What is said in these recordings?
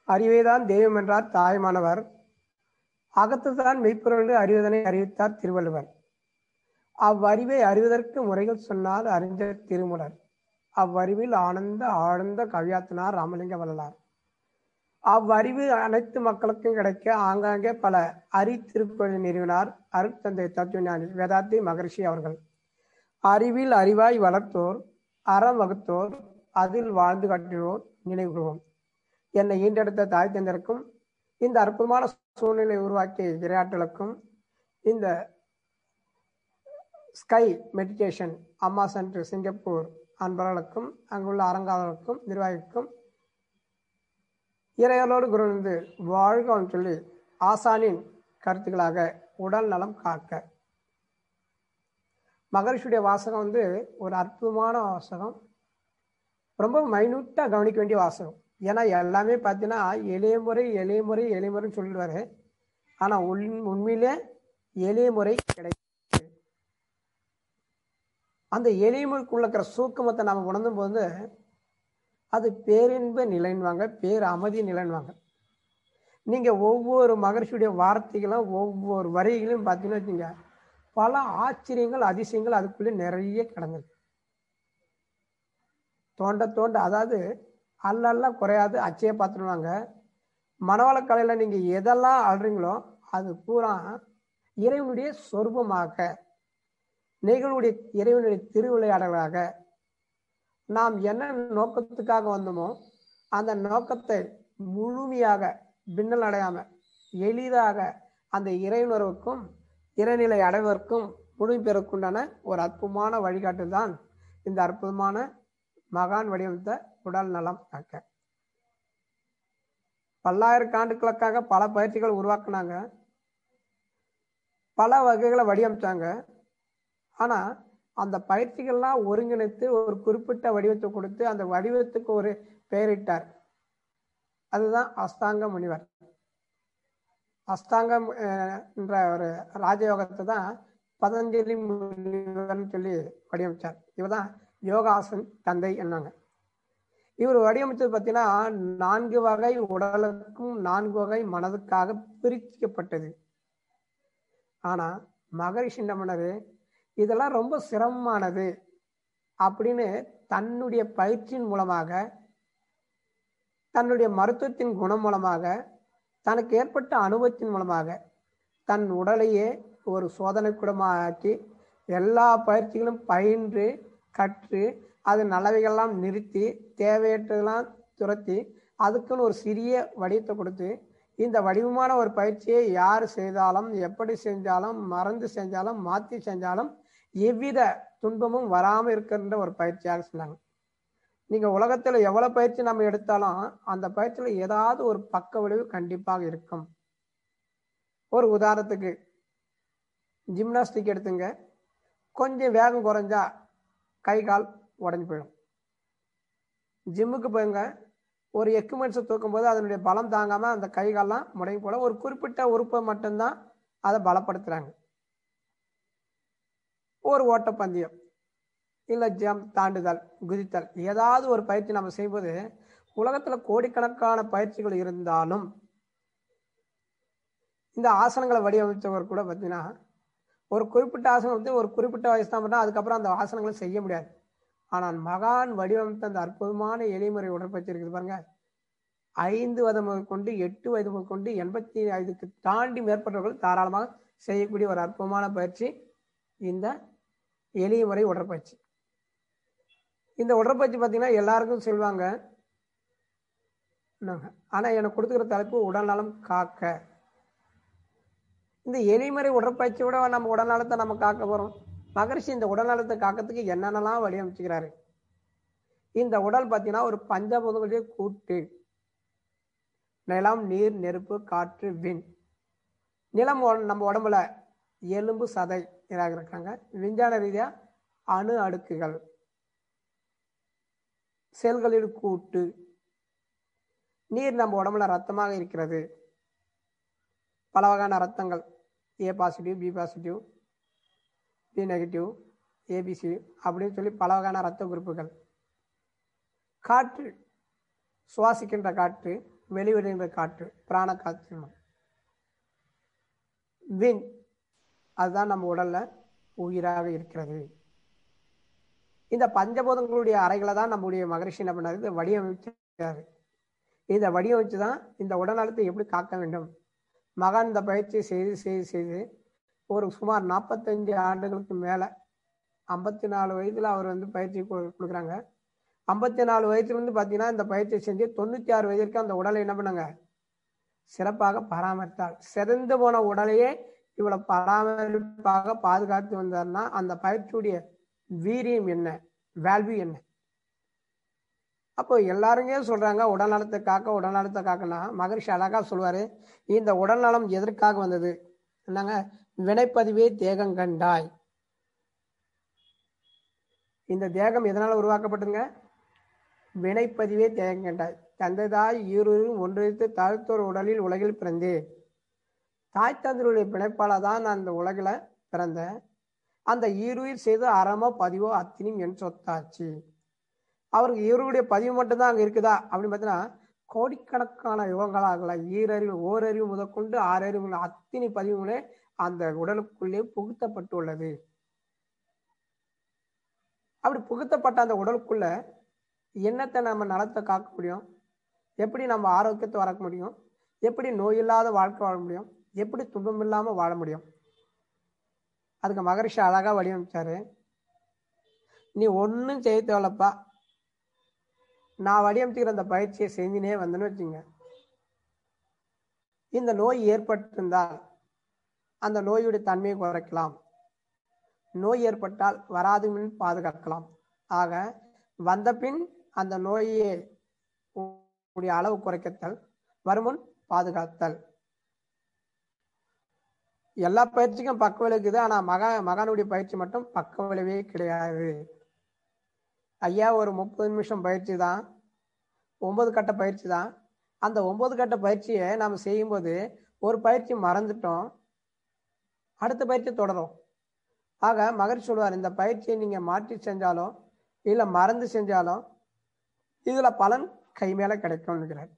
அறிவைதான் தெய்வம் என்றார் தாய்மானவர். அகத்துதான் மெய்ப்பொருள் என்று அறிவதனை அறிவித்தார் திருவள்ளுவர். அவ்வறிவை அறிவதற்கு முறைகள் சொன்னால் அறிஞர் திருமூலர். அவ்வறிவில் ஆனந்த ஆழ்ந்த கவியாத்தினார் ராமலிங்க வள்ளலார். அவ்வறிவு அனைத்து மக்களுக்கும் கிடைக்க ஆங்காங்கே பல திருக்குறளை நிறுவினார் அருட்தந்தை தத்துவஞானி வேதாத்தி மகரிஷி அவர்கள். அறிவில் அறிவாய் வளர்த்தோர், அறம் வகுத்தோர், அதில் வாழ்ந்து காட்டினோர் நினைவுகூறுவோம். என்னை ஈண்டெடுத்த தாய் தந்தருக்கும், இந்த அற்புதமான சூழ்நிலை உருவாக்கிய இரையாற்றலுக்கும், இந்த ஸ்கை மெடிடேஷன் அம்மா சென்டர் சிங்கப்பூர் அன்பர்களுக்கும், அங்குள்ள அரங்காவலருக்கும், நிர்வாகிக்கும் இறையலோடு குருவிருந்து வாழ்க சொல்லி ஆசானின் கருத்துக்களாக உடல் நலம் காக்க. மகரிஷியுடைய வாசகம் ஒரு அற்புதமான வாசகம், ரொம்ப மைனூட்டாக கவனிக்க வேண்டிய வாசகம். ஏன்னா எல்லாமே பார்த்தீங்கன்னா எளிய முறைன்னு சொல்லிடுவாரு. ஆனால் உண்மையிலே எளிய முறை கிடைக்கும். அந்த எளிய முறைக்குள்ள இருக்கிற சூக்கமத்தை நாம் உணர்ந்தும் போது அது பேரின்ப நிலைன்வாங்க, பேர் அமைதி நிலைன்வாங்க. நீங்கள் ஒவ்வொரு மகரிஷியுடைய வார்த்தைகளும் ஒவ்வொரு வரிகளையும் பார்த்தீங்கன்னு வச்சுங்க, பல ஆச்சரியங்கள் அதிசயங்கள் அதுக்குள்ளே நிறைய கிடந்தது. தோண்ட அதாவது அல்ல குறையாது அச்சைய பார்த்துடுவாங்க. மனவளக்கலையில் நீங்கள் எதெல்லாம் ஆடுறீங்களோ அது பூரா இறைவனுடைய சொரூபமாக, நிகழ்வுடைய இறைவனுடைய திருவிளையாடலாக, நாம் என்ன நோக்கத்துக்காக வந்தோமோ அந்த நோக்கத்தை முழுமையாக பின்னல் அடையாம எளிதாக அந்த இறையுணர்வுக்கும் இறைநிலை அடைவதற்கும் முழுமை பெறக்குண்டான ஒரு அற்புதமான வழிகாட்டு தான் இந்த அற்புதமான மகான் வடிவமைத்த உடல் நலம் காக்க. பல்லாயிரக்காண்டுகளுக்காக பல பயிற்சிகள் உருவாக்குனாங்க, பல வகைகளை வடிவமைச்சாங்க. ஆனா அந்த பயிற்சிகள்லாம் ஒருங்கிணைத்து ஒரு குறிப்பிட்ட வடிவத்தை கொடுத்து அந்த வடிவத்துக்கு ஒரு பெயரிட்டார். அதுதான் அஷ்டாங்க முனிவர். அஷ்டாங்கம் என்ற ஒரு ராஜயோகத்தை தான் பதஞ்சலி முனிவர்னு சொல்லி வடிவமைச்சார். இவர் தான் யோகாசன் தந்தை என்னங்க. இவர் வடிவமைச்சது பார்த்தீங்கன்னா 4 வகை உடலுக்கும் 4 வகை மனதுக்காக பிரிக்கப்பட்டது. ஆனா மகரிஷி என்ன பண்ணாரு, இதெல்லாம் ரொம்ப சிரமமானது அப்படின்னு தன்னுடைய பயிற்சியின் மூலமாக, தன்னுடைய மருத்துவத்தின் குணம் மூலமாக, தனக்கு ஏற்பட்ட அனுபவத்தின் மூலமாக தன் உடலையே ஒரு சோதனை கூடமாக்கி எல்லா பயிற்சிகளும் பயின்று கற்று அது நல்லவைகள்லாம் நிறுத்தி தேவையற்றதெல்லாம் துரத்தி அதுக்குன்னு ஒரு சிறிய வடிவத்தை கொடுத்து, இந்த வடிவமான ஒரு பயிற்சியை யார் செய்தாலும், எப்படி செஞ்சாலும், மறந்து செஞ்சாலும், மாற்றி செஞ்சாலும் எவ்வித துன்பமும் வராமல் இருக்கின்ற ஒரு பயிற்சியாக சொன்னாங்க. நீங்கள் உலகத்தில் எவ்வளோ பயிற்சி நம்ம எடுத்தாலும் அந்த பயிற்சியில் ஏதாவது ஒரு பக்க விளைவு கண்டிப்பாக இருக்கும். ஒரு உதாரணத்துக்கு ஜிம்னாஸ்டிக் எடுத்துங்க, கொஞ்சம் வேகம் குறைஞ்சா கை கால் உடஞ்சி போயிடும். ஜிம்முக்கு போயுங்க, ஒரு எக்யூப்மெண்ட்ஸை தூக்கும் போது அதனுடைய பலம் தாங்காமல் அந்த கை கால்லாம் முடங்கி போல, ஒரு குறிப்பிட்ட உறுப்பை மட்டும்தான் அதை பலப்படுத்துகிறாங்க. ஒரு ஓட்டப்பந்தயம் இல்லை ஜம்ப், தாண்டுதல், குதித்தல், ஏதாவது ஒரு பயிற்சி நம்ம செய்யும்போது உலகத்தில் கோடிக்கணக்கான பயிற்சிகள் இருந்தாலும் இந்த ஆசனங்களை வடிவமைச்சவர் கூட பார்த்தீங்கன்னா ஒரு குறிப்பிட்ட ஆசனம் ஒரு குறிப்பிட்ட வயசு தான் பண்ணால் அதுக்கப்புறம் அந்த ஆசனங்களை செய்ய முடியாது. ஆனால் மகான் வடிவமைத்த அந்த அற்புதமான எளிமுறை உடற்பயிற்சி இருக்குது பாருங்க, 5 வயது முதல் கொண்டு 8 வயது முதல் கொண்டு 85க்கு தாண்டி மேற்பட்டவர்கள் தாராளமாக செய்யக்கூடிய ஒரு அற்புதமான பயிற்சி இந்த எளிய முறை உடற்பயிற்சி. இந்த உடற்பயிற்சி பார்த்தீங்கன்னா எல்லாருக்கும் சொல்லுவாங்க, ஆனால் எனக்கு கொடுத்துக்கிற தலைப்பு உடல் நலம் காக்க. இந்த எளிமுறை உடற்பயிற்சியோட நம்ம உடல் நலத்தை நம்ம காக்க போகிறோம். மகரிஷி இந்த உடல் நலத்தை காக்கிறதுக்கு என்னென்னலாம் வடிவமைச்சுக்கிறாரு. இந்த உடல் பார்த்தீங்கன்னா ஒரு பஞ்சபூதங்களுடைய கூட்டு. நிலம், நீர், நெருப்பு, காற்று, விண். நிலம் நம்ம உடம்புல எலும்பு, சதை இருக்காங்க. விஞ்ஞான ரீதியா அணு அடுக்குகள், செல்களின் கூட்டு. நீர் நம்ம உடம்புல ரத்தமாக இருக்கிறது. பல வகையான ரத்தங்கள், A positive, B positive, B negative, ABC அப்படின்னு சொல்லி பல வகையான ரத்த குறிப்புகள். காற்று, சுவாசிக்கின்ற காற்று, வெளிவிடுகின்ற காற்று பிராண காற்று. விண் அதுதான் நம்ம உடல்ல உயிராக இருக்கிறது. இந்த பஞ்சபூதங்களுடைய அறைகளை தான் நம்முடைய மகரிஷி என்ன பண்ணாரு, வடிவமைச்சாரு. இந்த வடிவமைச்சு தான் இந்த உடல்நலத்தை எப்படி காக்க வேண்டும். மகான் இந்த பயிற்சியை செய்து செய்து செய்து ஒரு சுமார் 45 ஆண்டுகளுக்கு மேல 54 வயதுல அவர் பயிற்சி கொடுக்குறாங்க. 54 வயசுல பாத்தீங்கன்னா இந்த பயிற்சியை செஞ்சு 96 வயதிற்கு அந்த உடலை என்ன பண்ணாங்க, சிறப்பாக பராமரித்தார். சிறந்து போன உடலையே இவ்வளவு பராமரிப்பாக பாதுகாத்து வந்தார்னா அந்த பயிற்சியுடைய வீரியம் என்ன, வேல்யூ என்ன? அப்போ எல்லாருமே சொல்றாங்க உடல் நலத்தை காக்க, உடல் நலத்தை காக்கனா மகரிஷி அழகா சொல்வாரு, இந்த உடல் நலம் எதற்காக வந்தது? என்னங்க, வினைப்பதிவே தேகம் கண்டாய். இந்த தேகம் எதனால உருவாக்கப்பட்டுங்க? வினைப்பதிவே தேகம் கண்டாய். தந்தைதாய் ஈருயிரும் ஒன்றித்து தாழ்த்தோர் உடலில் உலகில் பிறந்தேன். தாய் தந்தருடைய பிணைப்பால தான் நான் இந்த உலகில பிறந்தேன். அந்த ஈருயிர் செய்த அறமோ பதிவோ அத்தினும் என் சொத்தாச்சு. அவருக்கு ஈருடைய பதிவு மட்டும்தான் அங்க இருக்குதா அப்படின்னு பார்த்தீங்கன்னா, கோடிக்கணக்கான யுகங்களாகல ஈரறிவு ஓரறிவு முதற்கொண்டு 6 அறிவு அத்தினி பதிவுகளே அந்த உடலுக்குள்ளே புகுத்தப்பட்டுள்ளது. அப்படி புகுத்தப்பட்ட அந்த உடலுக்குள்ள என்னத்தை நம்ம நலத்தை காக்க முடியும், எப்படி நம்ம ஆரோக்கியத்தை வளர்க்க முடியும், எப்படி நோய் இல்லாத வாழ்க்கை வாழ முடியும், எப்படி துன்பம் இல்லாம வாழ முடியும், அதுக்கு மகரிஷி அழகா வடிவமைச்சாரு. நீ ஒன்னும் செய்ய தேவைப்பா, நான் வடிவமைச்சுக்கிற அந்த பயிற்சியை செஞ்சுனே வந்தேன்னு வச்சுங்க, இந்த நோய் ஏற்பட்டிருந்தால் அந்த நோயுடைய தன்மையை குறைக்கலாம், நோய் ஏற்பட்டால் வராது முன் பாதுகாக்கலாம். ஆக வந்த பின் அந்த நோயை அளவு குறைக்கத்தல், வருமுன் பாதுகாத்தல். எல்லா பயிற்சிக்கும் பக்க விளைவு இருக்குது. ஆனா மகானுடைய பயிற்சி மட்டும் பக்க விளைவே கிடையாது. ஐயா ஒரு 30 நிமிஷம் பயிற்சி தான், 9 கட்ட பயிற்சி தான். அந்த 9 கட்ட பயிற்சியை நாம் செய்யும்போது ஒரு பயிற்சி மறந்துட்டோம், அடுத்த பயிற்சி தொடரும். ஆக மகரிஷி சொல்வார், இந்த பயிற்சியை நீங்க மாற்றி செஞ்சாலும் இல்ல மறந்து செஞ்சாலும் இதுல பலன் கை மேல கிடைக்கும்னுக்கிறார்.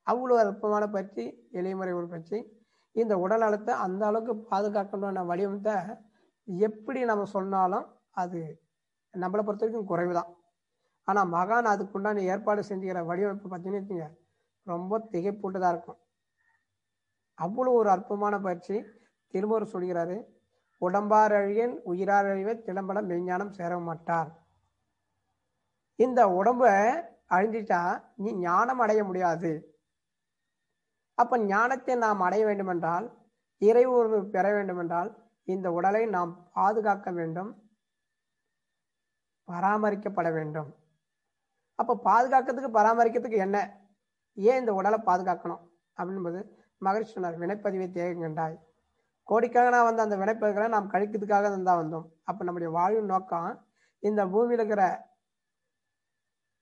அவ்வளவு அற்புதமான பயிற்சி, எளிய முறை ஒரு பயிற்சி. இந்த உடல் நலத்தை அந்த அளவுக்கு பாதுகாக்கணும்னு வடிவமைத்த எப்படி நம்ம சொன்னாலும் அது நம்மளை பொறுத்த வரைக்கும் குறைவுதான். ஆனா மகான் அதுக்குண்டான ஏற்பாடு செஞ்சுக்கிற வடிவமைப்பு பார்த்தீங்கன்னு ரொம்ப திகைப்பூட்டுதா இருக்கும். அவ்வளவு ஒரு அற்புதமான பயிற்சி. திருமூர் சொல்கிறாரு, உடம்பார் அழியன் உயிரார் அழிவை திடம்பட மெய்ஞானம் சேர மாட்டார். இந்த உடம்ப அழிஞ்சிட்டா நீ ஞானம் அடைய முடியாது. அப்ப ஞானத்தை நாம் அடைய வேண்டுமென்றால், இறை உணர்வு பெற வேண்டுமென்றால் இந்த உடலை நாம் பாதுகாக்க வேண்டும், பராமரிக்கப்பட வேண்டும். அப்ப பாதுகாக்கிறதுக்கு பராமரிக்கிறதுக்கு என்ன, ஏன் இந்த உடலை பாதுகாக்கணும் அப்படின்பது மகரிஷி சொன்னார், வினைப்பதிவை தேகம் கண்டாய். கோடிக்காக வந்த அந்த வினைப்பதிவுகளை நாம் கழிக்கிறதுக்காக தான் வந்தோம். அப்ப நம்முடைய வாழ்வின் நோக்கம் இந்த பூமியில் இருக்கிற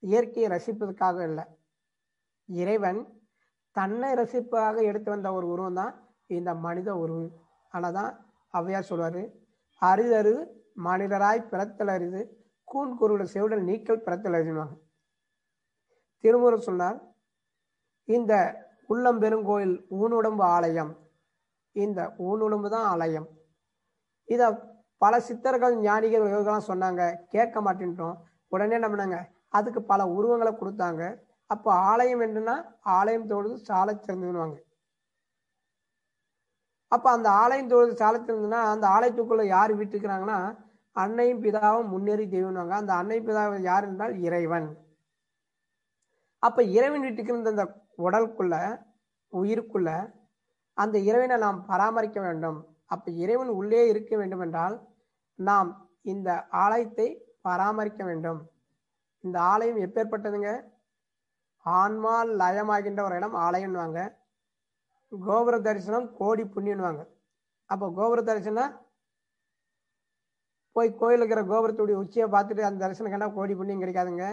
இயற்கையை ரசிப்பதற்காக இல்லை. இறைவன் தன்னை ரசிப்பாக எடுத்து வந்த ஒரு உருவம் தான் இந்த மனித உருவு. ஆனாதான் ஔவையார் சொல்வாரு, அரிதரு மனிதராய் பிறத்தல் அரிது கூன் குருட செவிடல் நீக்கல் பிறத்தல் அரிதுவாங்க. திருமுருகன் சொன்னார், இந்த உள்ளம் பெருங்கோயில் ஊனுடம்பு ஆலயம், இந்த ஊனுடம்பு தான் ஆலயம். இத பல சித்தர்கள் ஞானிகள் இவர்கள்லாம் சொன்னாங்க, கேட்க மாட்டேன்ட்டோம். உடனே நம்மனாங்க அதுக்கு பல உருவங்களை கொடுத்தாங்க. அப்போ ஆலயம் என்னன்னா ஆலயம் தொழுது சாலை சிறந்துவாங்க. அப்ப அந்த ஆலயம் தொழுது சாலை சிறந்துன்னா அந்த ஆலயத்துக்குள்ள யார் வீட்டுக்கிறாங்கன்னா அன்னையும் பிதாவும் முன்னேறி தெய்வம்வாங்க. அந்த அன்னை பிதாவை யார் என்றால் இறைவன். அப்ப இறைவன் வீட்டுக்கு இருந்த அந்த உடலுக்குள்ள உயிருக்குள்ள அந்த இறைவனை நாம் பராமரிக்க வேண்டும். அப்ப இறைவன் உள்ளே இருக்க வேண்டும் என்றால் நாம் இந்த ஆலயத்தை பராமரிக்க வேண்டும். இந்த ஆலயம் எப்பேற்பட்டதுங்க, ஆன்மா லயமாகின்ற ஒரு இடம் ஆலயம்வாங்க. கோபுர தரிசனம் கோடி புண்ணியம்வாங்க. அப்போ கோபுர தரிசனம் போய் கோயில் இருக்கிற கோபுரத்துடைய உச்சியை பார்த்துட்டு அந்த தரிசனம் கண்டா கோடி புண்ணியம் கிடைக்காதுங்க.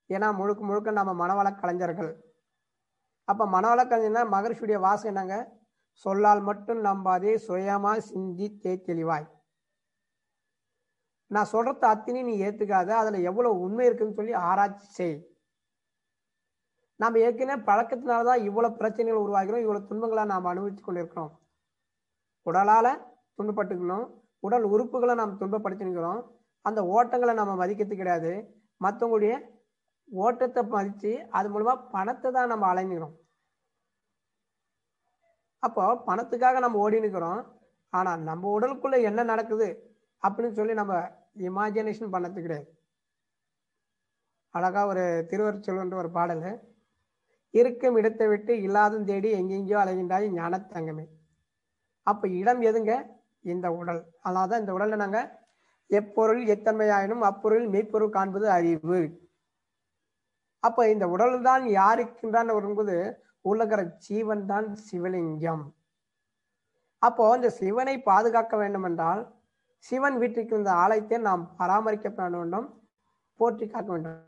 ஏன்னா முழுக்க முழுக்க நம்ம மனவள கலைஞர்கள். அப்ப மனவள கலைஞர்னா மகரிஷியுடைய வாசம் என்னங்க, சொல்லால் மட்டும் நம்பாதே சுயமா சிந்தி தெளிவாய். நான் சொல்றது அத்தினி நீ ஏத்துக்காத, அதுல எவ்வளவு உண்மை இருக்குன்னு சொல்லி ஆராய்ச்சி செய். நம்ம ஏற்கனவே பழக்கத்தினாலதான் இவ்வளவு பிரச்சனைகள் உருவாகிறோம், இவ்வளவு துன்பங்களை நாம் அனுபவித்துக் கொண்டிருக்கிறோம். உடலால துன்பப்பட்டுக்கணும், உடல் உறுப்புகளை நாம் துன்பப்படுத்திக்கிறோம். அந்த ஓட்டங்களை நம்ம மதிக்கிறது கிடையாது. மற்றவங்களுடைய ஓட்டத்தை மதிச்சு அது மூலமா பணத்தை தான் நம்ம அலைஞ்சுக்கிறோம். அப்போ பணத்துக்காக நம்ம ஓடி நிற்கிறோம். ஆனா நம்ம உடலுக்குள்ள என்ன நடக்குது அப்படின்னு சொல்லி நம்ம இமேஜினேஷன் பண்ணது கிடையாது. அழகா ஒரு திருவருட்செல்வன் ஒரு பாடல், இருக்கும் இடத்தை விட்டு இல்லாதும் தேடி எங்கெங்கயோ அலைகின்றாய் ஞான தங்கமே. அப்ப இடம் எதுங்க? இந்த உடல். அதனாலதான் இந்த உடல்ல நாங்க எப்பொருள் எத்தன்மையாயினும் அப்பொருள் மெய்ப்பொருள் காண்பது அறிவு. அப்ப இந்த உடல் தான் யாருக்கின்றான்னு வரும்போது உள்ளகிற ஜீவன் தான் சிவலிங்கம். அப்போ இந்த சிவனை பாதுகாக்க வேண்டும் என்றால் சிவன் வீட்டிற்கு இந்த ஆலயத்தை நாம் பராமரிக்க வேண்டும், போற்றி காக்க வேண்டும்.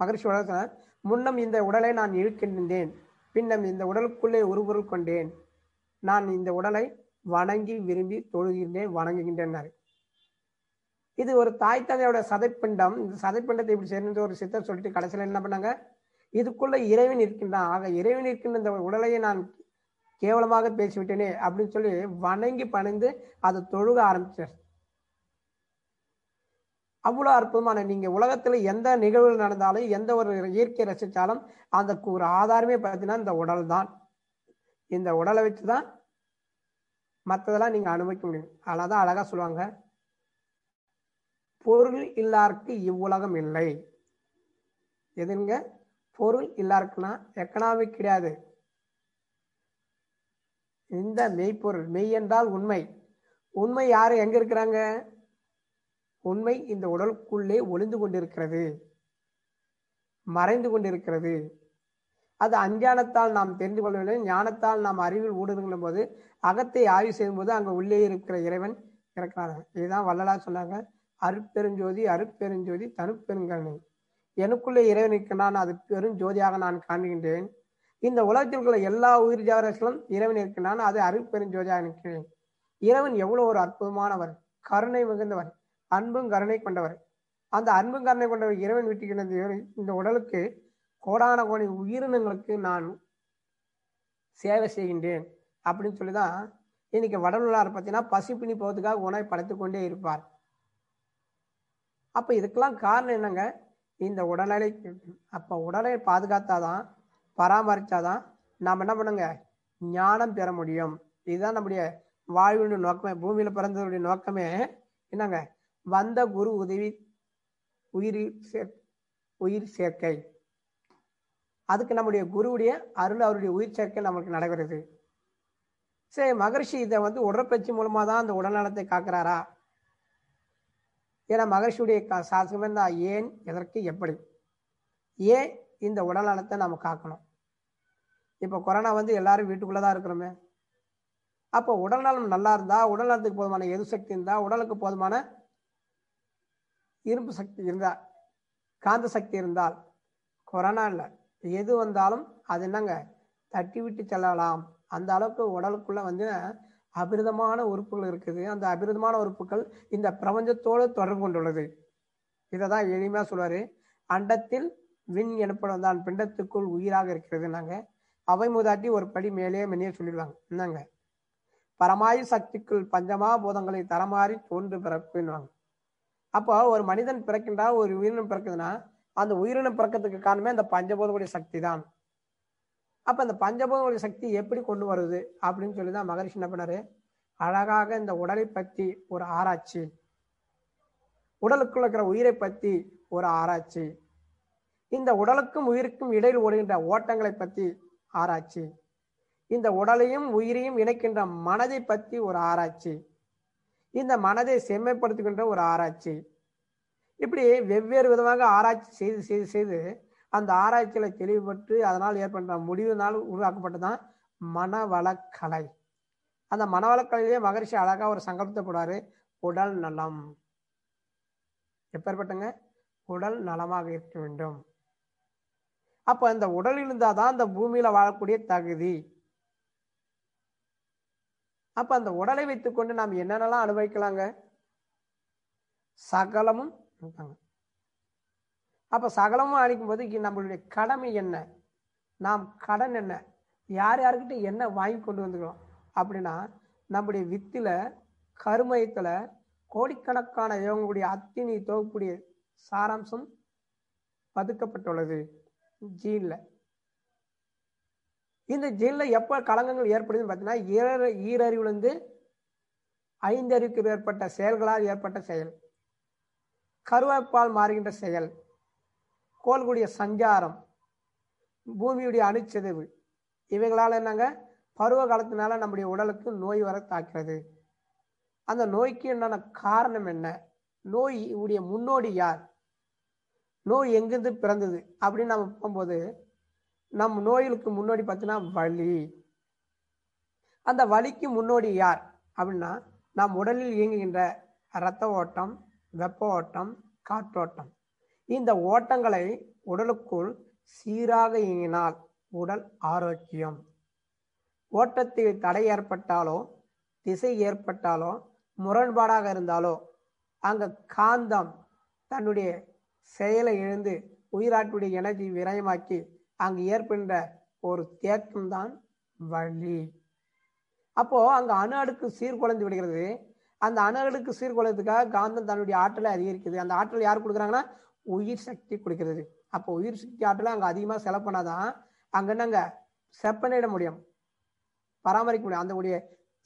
மகரிஷி உலக முன்னம் இந்த உடலை நான் இழுக்கின்றேன், பின்னம் இந்த உடலுக்குள்ளே உருபொருள் கொண்டேன், நான் இந்த உடலை வணங்கி விரும்பி தொழுகின்றேன் வணங்குகின்றேன். இது ஒரு தாய் தந்தையோட சதைப்பிண்டம். இந்த சதைப்பிண்டத்தை இப்படி சேர்ந்து ஒரு சித்தர் சொல்லிட்டு கடைசியில் என்ன பண்ணாங்க, இதுக்குள்ள இறைவன் இருக்கின்றான், ஆக இறைவன் இருக்கின்ற இந்த உடலையை நான் கேவலமாக பேசிவிட்டேனே அப்படின்னு சொல்லி வணங்கி பணிந்து அதை தொழுக ஆரம்பிச்சார். அவ்வளவு அற்புதமான, நீங்க உலகத்துல எந்த நிகழ்வுகள் நடந்தாலும் எந்த ஒரு இயற்கை ரசிச்சாலும் அதுக்கு ஒரு ஆதாரமே பார்த்தீங்கன்னா இந்த உடல் தான். இந்த உடலை வச்சுதான் மற்றதெல்லாம் நீங்க அனுபவிக்க முடியும். அதனாலதான் அழகா சொல்லுவாங்க, பொருள் இல்லாருக்கு இவ்வுலகம் இல்லை. எதுங்க? பொருள் இல்லாருக்குன்னா எக்கனாமிக் கிடையாது. இந்த மெய்ப்பொருள், மெய் என்றால் உண்மை. உண்மை யாரு எங்க இருக்கிறாங்க? உண்மை இந்த உடலுக்குள்ளே ஒளிந்து கொண்டிருக்கிறது, மறைந்து கொண்டிருக்கிறது. அது அஞ்ஞானத்தால் நாம் தெரிந்து கொள்ளவில்லை, ஞானத்தால் நாம் அறிவில் ஊடுருவிடும் போது அகத்தை ஆய்வு செய்யும் போது அங்க உள்ளே இருக்கிற இறைவன் இருக்கிறாங்க. இதுதான் வள்ளலார் சொன்னாங்க, அருட்பெருஞ்சோதி அருட்பெருஞ்சோதி தனுப்பெருங்கருணை, எனக்குள்ளே இறைவன் இருக்கிறான், அது பெருஞ்சோதியாக நான் காண்கின்றேன். இந்த உலகத்தில் உள்ள எல்லா உயிர் ஜீவராசிகளும் இறைவன் இருக்கிறான், அது அருட்பெருஞ்சோதியாக இருக்கிறேன். இறைவன் எவ்வளவு ஒரு அற்புதமானவர், கருணை மிகுந்தவர், அன்பும் கருணை கொண்டவர். அந்த அன்பும் கருணை கொண்டவர் இறைவன் விட்டுக்கிற இந்த உடலுக்கு கோடான கோடி உயிரினங்களுக்கு நான் சேவை செய்கின்றேன் அப்படின்னு சொல்லிதான் இன்னைக்கு வடலுள்ளார் பார்த்தீங்கன்னா பசிப்பினி போவதுக்காக உணவை படைத்துக் கொண்டே இருப்பார். அப்ப இதுக்கெல்லாம் காரணம் என்னங்க? இந்த உடல்நிலை. அப்ப உடலை பாதுகாத்தாதான், பராமரிச்சாதான் நாம் என்ன பண்ணுங்க, ஞானம் பெற முடியும். இதுதான் நம்முடைய வாழ்வினுடைய நோக்கமே. பூமியில பிறந்ததுடைய நோக்கமே என்னங்க? வந்த குரு உதவி, உயிர் சேர்க்கை. அதுக்கு நம்முடைய குருவுடைய அருள், அவருடைய உயிர் சேர்க்கை நமக்கு நடைபெறுது. சரி, மகரிஷி இதை உடற்பயிற்சி மூலமா தான் அந்த உடல்நலத்தை காக்கிறாரா? ஏன்னா மகரிஷியுடைய சாஸ்திரமே தான் ஏன், எதற்கு, எப்படி, ஏன் இந்த உடல் நலத்தை நம்ம காக்கணும். இப்ப கொரோனா எல்லாரும் வீட்டுக்குள்ளதான் இருக்கிறோமே. அப்போ உடல் நலம் நல்லா இருந்தா, உடல் நலத்துக்கு போதுமான எது சக்தி இருந்தா, உடலுக்கு போதுமான இரும்பு சக்தி இருந்தா, காந்த சக்தி இருந்தால் கொரோனா இல்லை எது வந்தாலும் அது என்னங்க, தட்டி விட்டு செல்லலாம். அந்த அளவுக்கு உடலுக்குள்ள அபிரிதமான உறுப்புகள் இருக்குது. அந்த அபிரிதமான உறுப்புகள் இந்த பிரபஞ்சத்தோடு தொடர்பு கொண்டுள்ளது. இதைதான் எளிமையா சொல்வாரு, அண்டத்தில் விண் எனப்படும் தான் பிண்டத்துக்குள் உயிராக இருக்கிறது. நாங்க அவை மூதாட்டி ஒரு படி மேலே மென்னியே சொல்லிடுவாங்க. என்னங்க, பரமாயு சக்திக்குள் பஞ்சமா பூதங்களை தரமாறி தோன்று பிறப்புன்னுவாங்க. அப்போ ஒரு மனிதன் பிறக்கின்றா, ஒரு உயிரினம் பிறக்குதுன்னா அந்த உயிரினம் பிறக்கிறதுக்கு காரணமே அந்த பஞ்சபூதங்களுடைய சக்தி தான். அப்ப அந்த பஞ்சபூதங்களுடைய சக்தி எப்படி கொண்டு வருது அப்படின்னு சொல்லிதான் மகரிஷி என்ன பண்ணாரு, அழகாக இந்த உடலை பத்தி ஒரு ஆராய்ச்சி, உடலுக்குள்ள இருக்கிற உயிரை பத்தி ஒரு ஆராய்ச்சி, இந்த உடலுக்கும் உயிருக்கும் இடையில் ஓடுகின்ற ஓட்டங்களை பத்தி ஆராய்ச்சி, இந்த உடலையும் உயிரையும் இணைக்கின்ற மனதை பத்தி ஒரு ஆராய்ச்சி, இந்த மனதை செம்மைப்படுத்துகின்ற ஒரு ஆராய்ச்சி, இப்படி வெவ்வேறு விதமாக ஆராய்ச்சி செய்து செய்து செய்து அந்த ஆராய்ச்சியில தெளிவுபட்டு அதனால் ஏற்பட்ட முடிவினால் உருவாக்கப்பட்டதான் மனவளக்கலை. அந்த மனவளக்கலையிலேயே மகரிஷி அழகா ஒரு சங்கல்பத்தை போடாரு, உடல் நலம். எப்பேற்பட்டங்க? உடல் நலமாக இருக்க வேண்டும். அப்ப அந்த உடல் இருந்தாதான் அந்த பூமியில வாழக்கூடிய தகுதி. அப்ப அந்த உடலை வைத்துக்கொண்டு நாம் என்னென்னலாம் அனுபவிக்கலாங்க? சகலமும். அப்ப சகலமும் அழிக்கும் போது நம்மளுடைய கடமை என்ன, நாம் கடன் என்ன, யார் யாருக்கிட்ட என்ன வாங்கி கொண்டு வந்துக்கிறோம் அப்படின்னா, நம்முடைய வித்துல கருமையத்துல கோடிக்கணக்கான இவங்களுடைய அத்தினி தொகுப்புடைய சாராம்சம் பதுக்கப்பட்டுள்ளது ஜீன்ல. இந்த ஜீன்ல எப்ப களங்கங்கள் ஏற்படுதுன்னு பார்த்தீங்கன்னா, ஈரறிவிலிருந்து 5 அறிவுக்கு ஏற்பட்ட செயல்களால் ஏற்பட்ட செயல், கருவாய்ப்பால் மாறுகின்ற செயல், கோள்களுடைய சஞ்சாரம், பூமியுடைய அணுச்சிதைவு, இவைகளால் என்னங்க பருவ காலத்தினால நம்முடைய உடலுக்கு நோய் வர தாக்கிறது. அந்த நோய்க்கு என்னென்ன காரணம் என்ன, நோய் உடைய முன்னோடி யார், நோய் எங்கிருந்து பிறந்தது அப்படின்னு நம்ம போகும்போது, நம் நோய்களுக்கு முன்னோடி பார்த்தீங்கன்னா வலி. அந்த வலிக்கு முன்னோடி யார் அப்படின்னா, நம் உடலில் இயங்குகின்ற இரத்த ஓட்டம், வெப்ப ஓட்டம், காற்றோட்டம். இந்த ஓட்டங்களை உடலுக்குள் சீராக இயங்கினால் உடல் ஆரோக்கியம். ஓட்டத்தில் தடை ஏற்பட்டாலோ, திசை ஏற்பட்டாலோ, முரண்பாடாக இருந்தாலோ, அங்க காந்தம் தன்னுடைய செயலை இழந்து உயிராட்டுடைய எனர்ஜி விரயமாக்கி அங்கு ஏற்படுகின்ற ஒரு தேக்கம் தான் வலி. அப்போ அங்க அணு அடுக்கு சீர்குலைந்து விடுகிறது. அந்த அணு அடுக்கு சீர்குலைறதுக்காக காந்தம் தன்னுடைய ஆற்றலை அதிகரிக்குது. அந்த ஆற்றல் யார் கொடுக்குறாங்கன்னா, உயிர் சக்தி கொடுக்கிறது. அப்போ உயிர் சக்தி ஆற்றலை அங்க அதிகமாக செலவு பண்ணாதான் அங்க என்னங்க செப்பனிட முடியும், பராமரிக்க முடியும். அந்த உடைய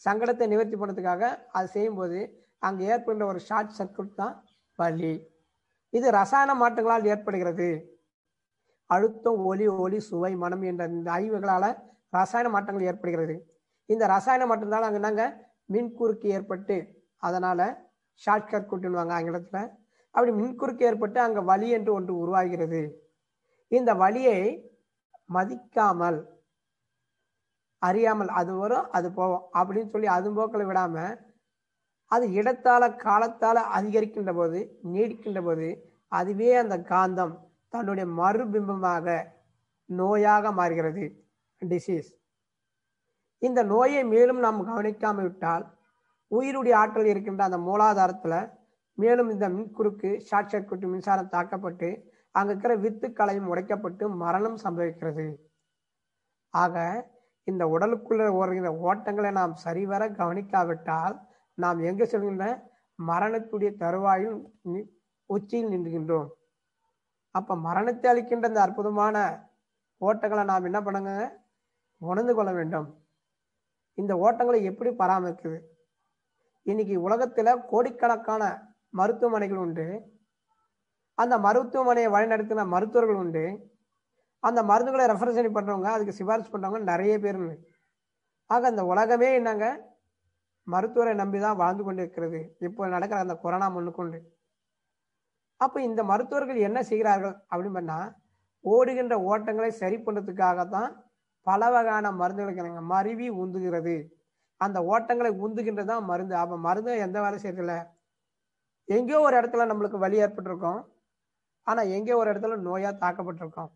சங்கடத்தை நிவர்த்தி பண்ணதுக்காக அது செய்யும்போது அங்கு ஏற்படுகின்ற ஒரு ஷார்ட் சர்க்யூட் தான் வலி. இது ரசாயன மாற்றங்களால் ஏற்படுகிறது. அழுத்தம், ஒலி, ஒளி, சுவை, மனம் என்ற இந்த ஐவுகளால ரசாயன மாற்றங்கள் ஏற்படுகிறது. இந்த ரசாயன மாற்றத்தால் அங்கே என்னங்க மின்குறுக்கு ஏற்பட்டு, அதனால ஷார்ட் சர்க்யூட்னுவாங்க ஆங்கிலத்துல. அப்படி மின்குறுக்கு ஏற்பட்டு அங்க வலி என்று ஒன்று உருவாகிறது. இந்த வலியை மதிக்காமல், அறியாமல் அது வரும் அது போவோம் அப்படின்னு சொல்லி அது போக்கில் விடாம, அது இடத்தால காலத்தால அதிகரிக்கின்ற போது, நீடிக்கின்ற போது, அதுவே அந்த காந்தம் தன்னுடைய மறுபிம்பமாக நோயாக மாறுகிறது, டிசீஸ். இந்த நோயை மேலும் நாம் கவனிக்காமல் விட்டால், உயிருடைய ஆற்றல் இருக்கின்ற அந்த மூலாதாரத்துல மேலும் இந்த மின்குறுக்கு ஷார்ட் சர்க்யூட் மின்சாரம் தாக்கப்பட்டு அங்க இருக்கிற வித்துக்களையும் உடைக்கப்பட்டு மரணம் சம்பவிக்கிறது. ஆக இந்த உடலுக்குள்ள ஓடுகிற ஓட்டங்களை நாம் சரிவர கவனிக்காவிட்டால் நாம் எங்க செல்கின்ற மரணத்துடைய தருவாயில் உச்சியில் நின்றுகின்றோம். அப்ப மரணத்தை அளிக்கின்ற இந்த அற்புதமான ஓட்டங்களை நாம் என்ன பண்ணுங்க, உணர்ந்து கொள்ள வேண்டும். இந்த ஓட்டங்களை எப்படி பராமரிக்குது? இன்னைக்கு உலகத்துல கோடிக்கணக்கான மருத்துவமனைகள் உண்டு. அந்த மருத்துவமனையை வழிநடத்தின மருத்துவர்கள் உண்டு. அந்த மருந்துகளை ரெஃபரன்ஸ் பண்றவங்க, அதுக்கு சிபாரிசு பண்றவங்க நிறைய பேர். ஆக அந்த உலகமே என்னங்க மருத்துவரை நம்பிதான் வாழ்ந்து கொண்டு இருக்கிறது, இப்போ நடக்கிற அந்த கொரோனா முன்னுக்கொண்டு. அப்ப இந்த மருத்துவர்கள் என்ன செய்கிறார்கள் அப்படின்னு பண்ணா, ஓடுகின்ற ஓட்டங்களை சரி பண்றதுக்காகத்தான் பல வகையான மருந்துகளுக்கு மருவி உந்துகிறது. அந்த ஓட்டங்களை உந்துகின்றதான் மருந்து. அப்ப மருந்து எந்த வேலை செய்யறதில்ல. எங்கேயோ ஒரு இடத்துல நம்மளுக்கு வலி ஏற்பட்டிருக்கோம், ஆனா எங்கேயோ ஒரு இடத்துல நோயா தாக்கப்பட்டிருக்கோம்.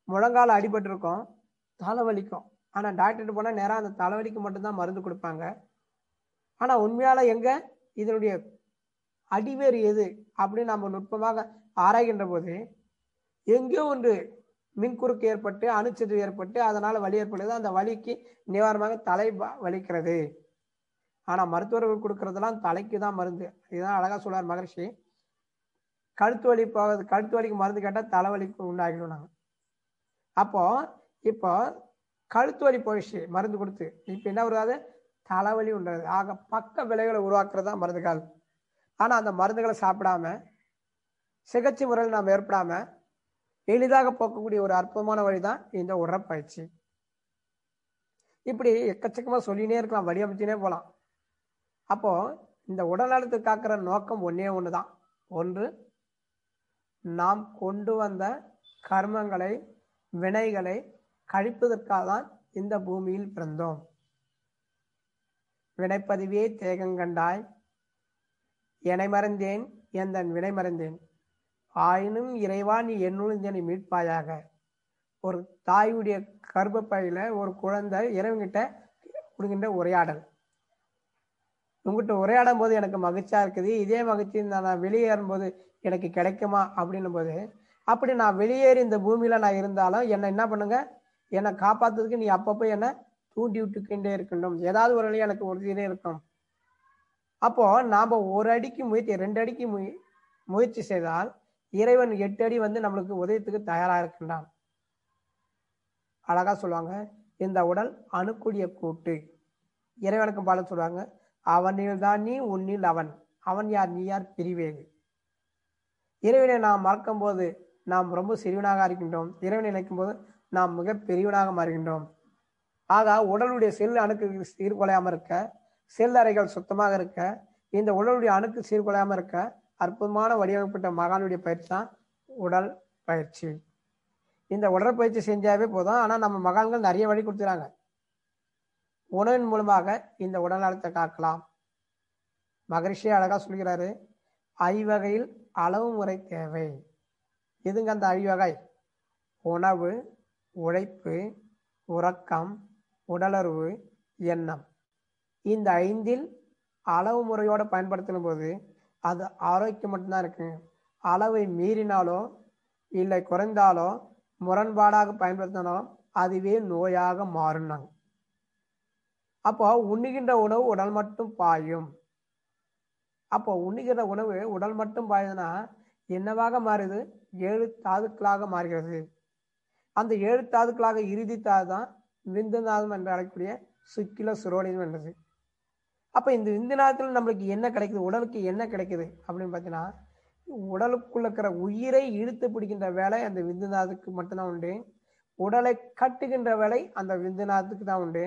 முழங்கால அடிபட்டிருக்கோம், தலைவலிக்கும். ஆனா டாக்டர்கிட்ட போனா நேரம் அந்த தலைவலிக்கு மட்டும்தான் மருந்து கொடுப்பாங்க. ஆனா உண்மையால எங்க இதனுடைய அடிவேறு எது அப்படின்னு நம்ம நுட்பமாக ஆராய்கின்ற போது, எங்கேயோ ஒன்று மின்குறுக்கு ஏற்பட்டு அணுச்சிதைவு ஏற்பட்டு அதனால வலி ஏற்படுது. அந்த வலிக்கு நிவாரணமாக தலை வலிக்கிறது. ஆனா மருத்துவர்கள் கொடுக்கறதெல்லாம் தலைக்கு தான் மருந்து. இதுதான் அழகா சொல்றார் மகரிஷி. கழுத்து வலி போகுது, கழுத்து வலிக்கு மருந்து கேட்டா தலைவலிக்கு உண்டாகிடும் நாங்க. அப்போ இப்போ கழுத்து வலி போயிடுச்சு மருந்து கொடுத்து, இப்ப என்ன வருது, தலைவலி உண்டாது. ஆக பக்க விளைவுகளை உருவாக்குறதா மருந்துகள். ஆனா அந்த மருந்துகளை சாப்பிடாம, சிகிச்சை முறையில் நாம் ஏற்படாம எளிதாக போக்கக்கூடிய ஒரு அற்புதமான வழிதான் இந்த உடற்பயிற்சி. இப்படி எக்கச்சக்கமா சொல்லினே இருக்கலாம், வடிவமைச்சினே போலாம். அப்போ இந்த உடல்நலத்தை காக்கிற நோக்கம் ஒன்னே ஒண்ணுதான். ஒன்று, நாம் கொண்டு வந்த கர்மங்களை, வினைகளை கழிப்பதற்காக தான் இந்த பூமியில் பிறந்தோம். வினைப்பதிவே தேகங்கண்டாய், என்னை மறந்தேன் எந்தன் வினை மறந்தேன், ஆயினும் இறைவா நீ என்னுள் என்னை மீட்பாயாக. ஒரு தாயுடைய கர்ப்பப்பையில ஒரு குழந்தை இறைவன்கிட்ட கொடுக்கின்ற உரையாடல். உங்ககிட்ட உரையாடும் போது எனக்கு மகிழ்ச்சியா இருக்குது, இதே மகிழ்ச்சி நான் வெளியேறும் போது எனக்கு கிடைக்குமா அப்படின்னும் போது அப்படி நான் வெளியேறி இந்த பூமியில நான் இருந்தாலும் என்னை என்ன பண்ணுங்க, என்னை காப்பாத்துறதுக்கு நீ அப்பப்போ என்னை தூண்டி விட்டுக்கிட்டே இருக்கணும். ஏதாவது ஒரு வழி எனக்கு உறுதியே இருக்கும். அப்போ நாம ஒரு அடிக்கு முயற்சி 2 அடிக்கு முயற்சி செய்தால் இறைவன் 8 அடி வந்து நம்மளுக்கு உதயத்துக்கு தயாரா இருக்கின்றான். அழகா சொல்லுவாங்க, இந்த உடல் அணுக்குடிய கூட்டு. இறைவனுக்கு பால சொல்லுவாங்க, அவனில் தான் நீ உன்னில் அவன், அவன் யார் நீ யார் பிரிவேது. இறைவனை நாம் மறக்கும் போது நாம் ரொம்ப சிறியவனாக இருக்கின்றோம். இறைவனை நினைக்கும் போது நாம் மிக பெரியவனாக மாறுகின்றோம். ஆக உடலுடைய செல் அணுக்கு சீர்குலையாம இருக்க, செல் அறைகள் சுத்தமாக இருக்க, இந்த உடலுடைய அணுக்கு சீர்குலையாம இருக்க அற்புதமான வடிவமைப்பட்ட மகானுடைய பயிற்சி தான் உடல் பயிற்சி. இந்த உடற்பயிற்சி செஞ்சாவே போதும். ஆனா நம்ம மகான்கள் நிறைய வழி கொடுத்துறாங்க. உணவின் மூலமாக இந்த உடல் நலத்தை காக்கலாம். மகரிஷி அழகா சொல்கிறாரு, ஐவகையில் அளவு முறை தேவை. எதுங்க அந்த ஐவகை? உணவு, உழைப்பு, உறக்கம், உடலுறவு, எண்ணம். இந்த 5இல் அளவு முறையோட பயன்படுத்தும் போது அது ஆரோக்கியம் மட்டும்தான் இருக்கு. அளவை மீறினாலோ இல்லை குறைந்தாலோ முரண்பாடாக பயன்படுத்தினாலும் அதுவே நோயாக மாறினாங்க. அப்போ உண்ணுகின்ற உணவு உடல் மட்டும் பாயும். அப்போ உண்ணுகின்ற உணவு உடல் மட்டும் பாயுதுன்னா என்னவாக மாறுது? 7 தாதுக்களாக மாறுகிறது. அந்த 7 தாதுக்களாக இறுதி தாது தான் விந்துநாதம் என்று அழைக்கக்கூடிய சுக்கில சுரோனியம் என்றது. அப்ப இந்த விந்துநாதத்தில் நம்மளுக்கு என்ன கிடைக்குது? உடலுக்கு என்ன கிடைக்குது அப்படின்னு பார்த்தீங்கன்னா, உடலுக்குள்ள இருக்கிற உயிரை இழுத்து பிடிக்கின்ற வேலை அந்த விந்துநாதத்துக்கு மட்டும்தான் உண்டு. உடலை கட்டுகின்ற வேலை அந்த விந்துநாதத்துக்கு தான் உண்டு.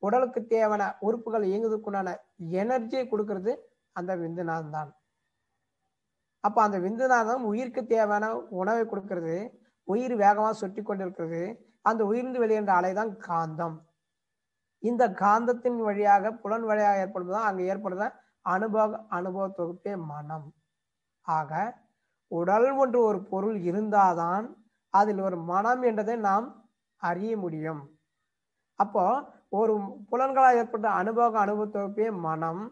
உடலுக்கு தேவையான உறுப்புகள் இயங்குவதற்குண்டான எனர்ஜியை கொடுக்கறது அந்த விந்துநாதம் தான். அப்ப அந்த விந்துநாதம் உயிருக்கு தேவையான உணவை கொடுக்கிறது. உயிர் வேகமாக சுற்றி கொண்டிருக்கிறது. அந்த உயிர்ந்து வெளியேற அலைதான் காந்தம். இந்த காந்தத்தின் வழியாக புலன் வழியாக ஏற்படுவதுதான் அங்க ஏற்படுற அனுபவ தொகுப்பே மனம். ஆக உடல் ஒன்று ஒரு பொருள் இருந்தாதான் அதில் ஒரு மனம் என்றதை நாம் அறிய முடியும். அப்போ ஒரு புலன்களால் ஏற்பட்ட அனுபவ தொகுப்பே மனம்.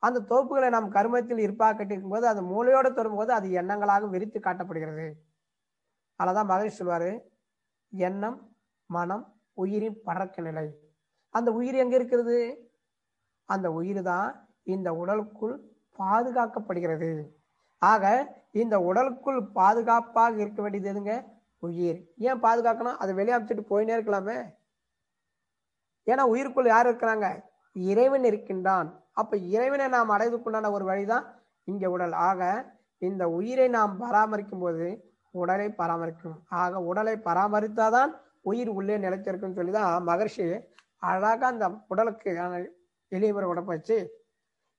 அந்த தொகுப்புகளை நாம் கர்மத்தில் இருப்பாக கட்டிருக்கும் போது அது மூளையோடு தொடரும்போது அது எண்ணங்களாக விரித்து காட்டப்படுகிறது. அதனால்தான் மகரிஷி சொல்வாரு, எண்ணம் மனம் உயிரின் படக்க நிலை. அந்த உயிர் எங்க இருக்கிறது? அந்த உயிர் தான் இந்த உடலுக்குள் பாதுகாக்கப்படுகிறது. ஆக இந்த உடலுக்குள் பாதுகாப்பாக இருக்க வேண்டியது எதுங்க? உயிர். ஏன் பாதுகாக்கணும்? அதை வெளியாமிச்சுட்டு போயினே இருக்கலாமே. ஏன்னா உயிருக்குள் யார் இருக்கிறாங்க? இறைவன் இருக்கின்றான். அப்ப இறைவனை நாம் அடைவதற்குண்டான ஒரு வழிதான் இங்க உடல். ஆக இந்த உயிரை நாம் பராமரிக்கும் போது உடலை பராமரிக்கும். ஆக உடலை பராமரித்தாதான் உயிர் உள்ளே நிலைத்திருக்கும் சொல்லிதான் மகர்ஷி அழகா அந்த உடலுக்கு எளிய முறை உடற்பயிற்சி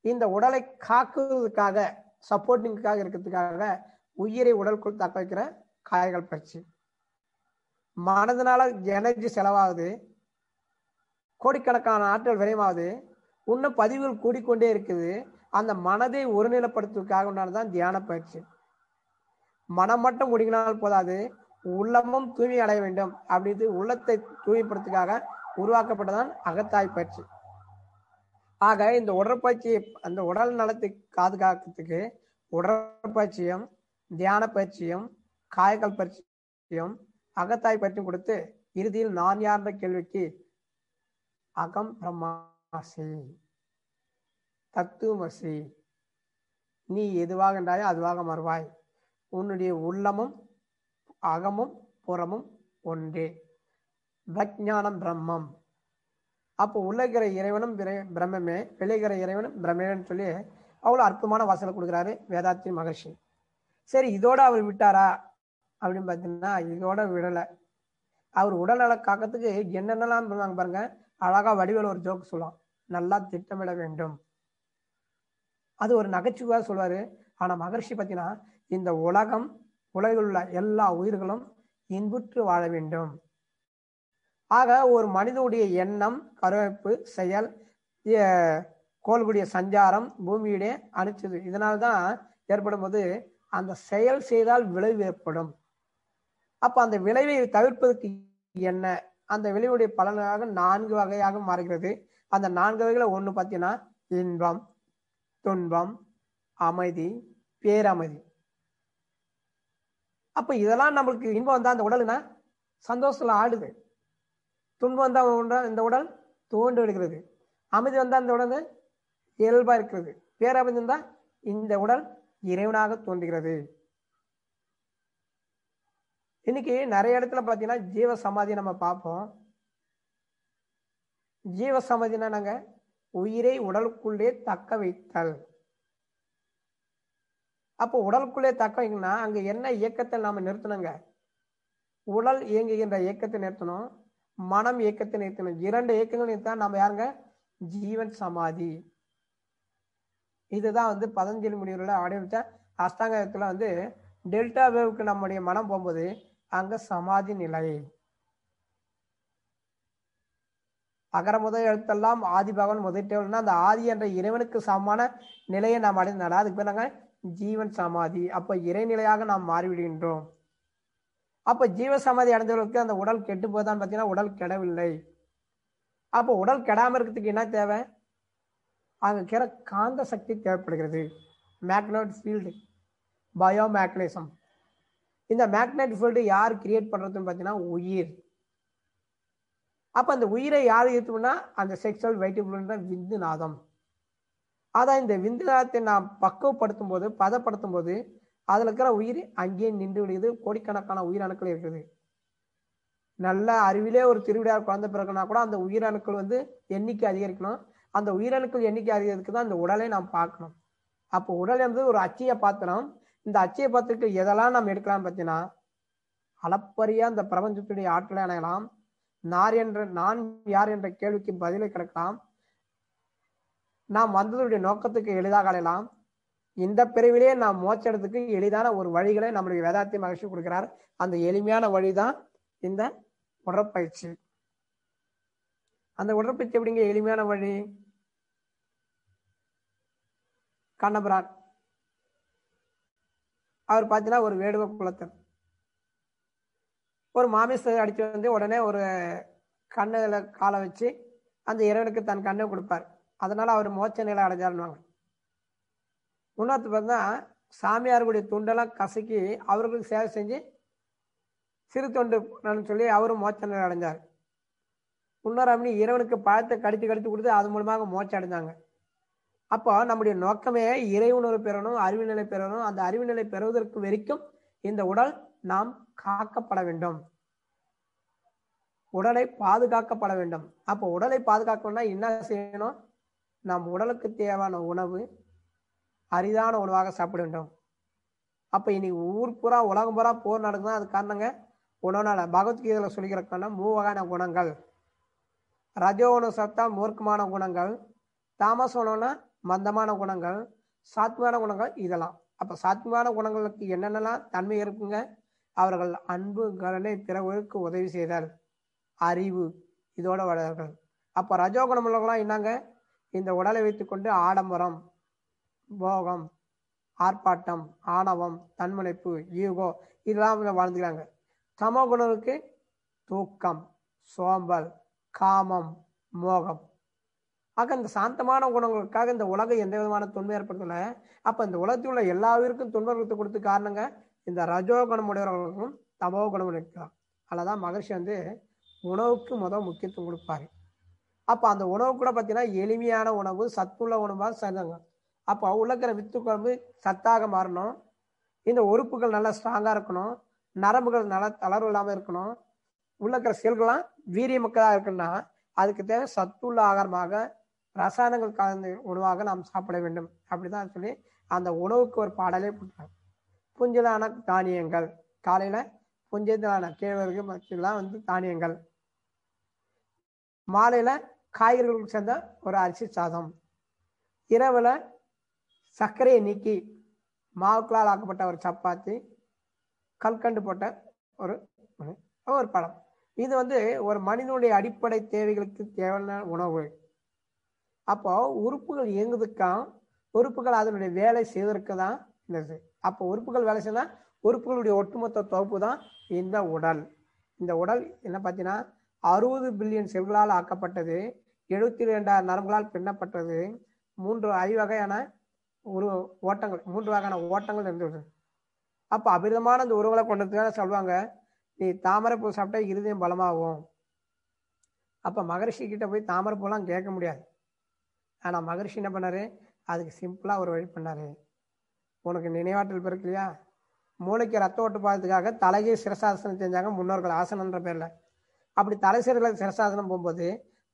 இந்த உடலை காக்குவதற்காக சப்போர்ட்டிங்காக இருக்கிறதுக்காக உயிரை உடலுக்குள் தக்க வைக்கிற காய்கள் பயிற்சி. மனதினால எனர்ஜி செலவாகுது, கோடிக்கணக்கான ஆற்றல் விரயமாகுது, இன்னும் பதிவுகள் கூடிக்கொண்டே இருக்குது. அந்த மனதை ஒருநிலைப்படுத்துவதற்காக உண்டானதான் தியான பயிற்சி. மனம் மட்டும் ஒடுங்கினால் போதாது, உள்ளமும் தூய்மை அடைய வேண்டும். அப்படி உள்ளத்தை தூய்மைப்படுத்துக்காக உருவாக்கப்பட்டதான் அகத்தாய் பயிற்சி. ஆக இந்த உடற்பயிற்சி அந்த உடல் நலத்தை பாதுகாக்கிறதுக்கு உடற்பயிற்சியும் தியான பயிற்சியும் காய்கள் பயிற்சியும் அகத்தாய் பயிற்சியும் கொடுத்து இறுதியில் நான் யார்ந்த கேள்விக்கு அகம் பிரம்மாசி தத்துவமசி, நீ எதுவாக என்றாயோ அதுவாக மறுவாய், உன்னுடைய உள்ளமும் அகமும் புறமும் ஒன்றே, விஞ்ஞானம் பிரம்மம். அப்போ உள்ளகிற இறைவனும் பிரம்மே, வெளிகிற இறைவனும் பிரம்மேன்னு சொல்லி அவ்வளோ அற்புதமான வாசலை கொடுக்குறாரு வேதாத்ரி மகர்ஷி. சரி, இதோட அவர் விட்டாரா அப்படின்னு பார்த்தீங்கன்னா இதோட விடலை. அவர் உடல்நல காக்கிறதுக்கு என்னென்னலாம் பண்ணுவாங்க பாருங்க. அழகா வடிவேல் ஒரு ஜோக்கு சொல்லலாம், நல்லா திட்டமிட வேண்டும். அது ஒரு நகைச்சுவையாக சொல்வாரு. ஆனா மகர்ஷி பார்த்தீங்கன்னா இந்த உலகில் உள்ள எல்லா உயிர்களும் இன்புற்று வாழ வேண்டும். ஆக ஒரு மனிதனுடைய எண்ணம், கருவைப்பு, செயல், கோள்களுடைய சஞ்சாரம், பூமியுடைய அனுச்சது, இதனால்தான் ஏற்படும் போது அந்த செயல் செய்தால் விளைவு ஏற்படும். அப்ப அந்த விளைவை தவிர்ப்பதற்கு என்ன? அந்த விளைவுடைய பலனாக 4 வகையாக மாறுகிறது. அந்த 4 வகைகளை ஒண்ணு பார்த்தீங்கன்னா இன்பம், துன்பம், அமைதி, பேரமைதி. அப்ப இதெல்லாம் நம்மளுக்கு இன்பம் வந்தா அந்த உடல்னா சந்தோஷத்துல ஆடுது, துன்பம் வந்தா இந்த உடல் தோண்டு விடுகிறது, அமைதி வந்தா இந்த உடல் இயல்பா இருக்கிறது, பேரமைதி வந்தா இந்த உடல் இறைவனாக தோன்றுகிறது. இன்னைக்கு நிறைய இடத்துல பாத்தீங்கன்னா ஜீவ சமாதி நம்ம பார்ப்போம். ஜீவ சமாதினா நாங்க உயிரை உடலுக்குள்ளே தக்க வைத்தல். அப்போ உடலுக்குள்ளே தக்க வைக்கணும்னா அங்க என்ன இயக்கத்தை நாம நிறுத்தணுங்க? உடல் இயங்குகின்ற இயக்கத்தை நிறுத்தணும், மனம் இயக்கத்தை நிறுத்தணும். 2 இயக்கங்கள் நிறுத்தா நம்ம யாருங்க? ஜீவன் சமாதி. இதுதான் வந்து பதஞ்சலி முனிவரோட ஆடியோட அஷ்டாங்கத்துல வந்து டெல்டா வேவுக்கு நம்முடைய மனம் போகும்போது அங்க சமாதி நிலை. அகர முதல் எழுத்தெல்லாம் ஆதி பகவான் முதற்றேவல்னா அந்த ஆதி என்ற இறைவனுக்கு சமமான நிலையை நாம் அடைந்தால் அதுக்கு பேர் நாங்க ஜீவன் சமாதி. அப்ப இறைநிலையாக நாம் மாறிவிடுகின்றோம். அப்ப ஜீவ சமாதி அடைந்தவர்களுக்கு அந்த உடல் கெட்டு போதான்னு பார்த்தீங்கன்னா உடல் கெடவில்லை. அப்போ உடல் கெடாம இருக்கிறதுக்கு என்ன தேவை? அங்க காந்த சக்தி தேவைப்படுகிறது. Magnet field, bio magnetism. இந்த மேக்னெட் ஃபீல்டு யார் கிரியேட் பண்றதுன்னு பார்த்தீங்கன்னா உயிர். அப்ப அந்த உயிரை யார் ஈர்த்தோம்னா அந்த செக்ஷுவல் வைட்டபிள் விந்து நாதம். அதான் இந்த விந்து நாதத்தை நாம் பக்குவப்படுத்தும் போது, பதப்படுத்தும் போது அதுல இருக்கிற உயிர் அங்கேயே நின்று விடுகிறது. கோடிக்கணக்கான உயிரணுக்கள் இருக்குது. நல்ல அறிவிலே ஒரு திருவிழா குழந்தை பிறகுனா கூட அந்த உயிரணுக்கள் வந்து எண்ணிக்கை அதிகரிக்கணும். அந்த உயிரணுக்கள் எண்ணிக்கை அதிகரிக்கு தான் அந்த உடலை நாம் பார்க்கணும். அப்போ உடல் என்பது ஒரு அச்சய பாத்திரம். இந்த அச்சய பாத்திரத்துக்கு எதெல்லாம் நாம் எடுக்கலாம்னு பார்த்தீங்கன்னா அளப்பரிய அந்த பிரபஞ்சத்துடைய ஆற்றலை அணையலாம். நான் யார் என்ற கேள்விக்கு பதிலை கிடைக்கலாம். நாம் வந்ததுடைய நோக்கத்துக்கு எளிதாக அடையலாம். இந்த பிரிவிலே நாம் மோட்சத்துக்கு எளிதான ஒரு வழிகளை நம்முடைய வேதாத்திய மகிழ்ச்சி கொடுக்கிறார். அந்த எளிமையான வழிதான் இந்த உடற்பயிற்சி. அந்த உடற்பயிற்சி எப்படிங்க எளிமையான வழி? கண்ணபிரான் அவர் பார்த்தீங்கன்னா ஒரு வேடுவ குலத்தர். ஒரு மாமிசத்தை அடிச்சு வந்து உடனே ஒரு கண்ணுல காலை வச்சு அந்த இறைவனுக்கு தன் கண்ணை கொடுப்பார். அதனால அவர் மோட்ச நிலை அடைஞ்சாருன்னு. இன்னொருத்த பார்த்தா சாமியார்களுடைய துண்டெல்லாம் கசக்கி அவர்களுக்கு சேவை செஞ்சு சிறு தொண்டு சொல்லி அவரும் மோட்ச நிலை அடைஞ்சார். இன்னொரு அப்படி இறைவனுக்கு பழத்தை கடித்து கொடுத்து அது மூலமாக மோட்சம் அடைஞ்சாங்க. அப்போ நம்முடைய நோக்கமே இறை உணர்வு பெறணும், அறிவு நிலை பெறணும். அந்த அறிவு நிலை பெறுவதற்கு வரைக்கும் இந்த உடல் நாம் காக்கப்பட வேண்டும், உடலை பாதுகாக்கப்பட வேண்டும். அப்போ உடலை பாதுகாக்கணும்னா என்ன செய்யணும்? நம் உடலுக்கு தேவையான உணவு அரிதான உணவாக சாப்பிட வேண்டும். அப்ப இன்னைக்கு ஊர் பூரா உலகம் பூரா போர் நடக்குதுன்னா அது காரணங்க உணவுனால. பகவத்கீதையில சொல்லிக்கிறதுக்கான 3 வகையான குணங்கள். ரஜோ உணவு சாப்பிட்டா மூர்க்கமான குணங்கள், தாமச உணவுனா மந்தமான குணங்கள், சாத்மான குணங்கள் இதெல்லாம். அப்ப சாத்மான குணங்களுக்கு என்னென்னலாம் தன்மை இருக்குங்க? அவர்கள் அன்பு, கருணை, பிறருக்கு உதவி செய்தல், அறிவு இதோட வளர்கள். அப்ப ரஜோகுணம் உள்ளவங்களாம் என்னங்க? இந்த உடலை வைத்துக்கொண்டு ஆடம்பரம், போகம், ஆர்ப்பாட்டம், ஆணவம், தன்முனைப்பு, ஈகோ இதெல்லாம் வாழ்ந்துக்கிறாங்க. சமோ குணத்துக்கு தூக்கம், சோம்பல், காமம், மோகம். ஆக இந்த சாந்தமான குணங்களுக்காக இந்த உலகம் எந்த விதமான துன்பம் ஏற்படுத்தல. அப்ப இந்த உலகத்தில் உள்ள எல்லா உயிருக்கும் துன்பத்தை கொடுத்து காரணங்க இந்த ரஜோ குணம் உடையவர்களுக்கும் தமோ குணம் இருக்கலாம். அதனாலதான் மகர்ஷி வந்து உணவுக்கு முக்கியத்துவம் கொடுப்பாரு. அப்ப அந்த உணவு கூட பார்த்தீங்கன்னா எளிமையான உணவு, சத்துள்ள உணவாக சேர்ந்தாங்க. அப்போ உள்ளக்கிற வித்து குழம்பு சத்தாக மாறணும். இந்த உறுப்புகள் நல்லா ஸ்ட்ராங்கா இருக்கணும், நரம்புகள் நல்லா தளர்வு இல்லாம இருக்கணும், உள்ளக்கிற செல்கள்லாம் வீரியமிக்கதாக இருக்குன்னா அதுக்கு தேவை சத்துள்ள ஆகாரமாக ரசாயனங்கள் கலந்த உணவாக நாம் சாப்பிட வேண்டும். அப்படிதான் சொல்லி அந்த உணவுக்கு ஒரு பாடலே போட்டாங்க. புஞ்சலான தானியங்கள், காலையில புஞ்சலான கேழ்வரகு மற்றெல்லாம் வந்து தானியங்கள், மாலையில காய்கறிகளுக்கு சேர்ந்த ஒரு அரிசி சாதம், இரவுல சர்க்கரையை நீக்கி மாவுக்களால் ஆக்கப்பட்ட ஒரு சப்பாத்தி, கல்கண்டு போட்ட ஒரு பழம். இது வந்து ஒரு மனிதனுடைய அடிப்படை தேவைகளுக்கு தேவையான உணவு. அப்போ உறுப்புகள் இயங்குவதற்காக உறுப்புகள் அதனுடைய வேலை செய்வதற்கு தான் இந்த. அப்போ உறுப்புகள் வேலை செய்யலாம். உறுப்புகளுடைய ஒட்டுமொத்த தொகுப்பு தான் இந்த உடல். இந்த உடல் என்ன பார்த்தீங்கன்னா 60 பில்லியன் செல்களால் ஆக்கப்பட்டது, 72,000 நரம்புகளால் பின்னப்பட்டது, 3 வகையான ஒரு ஓட்டங்கள், 3 வகையான ஓட்டங்கள் இருந்தது. அப்ப அபிரதமான அந்த உறவுகளை கொண்டதுக்காக சொல்லுவாங்க, நீ தாமரை பூ சாப்பிட்டா இருதயம் பலமாகும். அப்ப மகரிஷி கிட்ட போய் தாமரை பூலாம் கேட்க முடியாது. ஆனா மகரிஷி என்ன பண்ணாரு, அதுக்கு சிம்பிளா ஒரு வழி பண்ணாரு. உனக்கு நினைவாற்றல் பிறக்கலையா, மூளைக்கு ரத்த ஓட்டு பாதத்துக்காக தலைகீழ் சிரசாசனம் செஞ்சாங்க முன்னோர்கள், ஆசனன்ற பேர்ல. அப்படி தலை சிரசாசனம் போகும்போது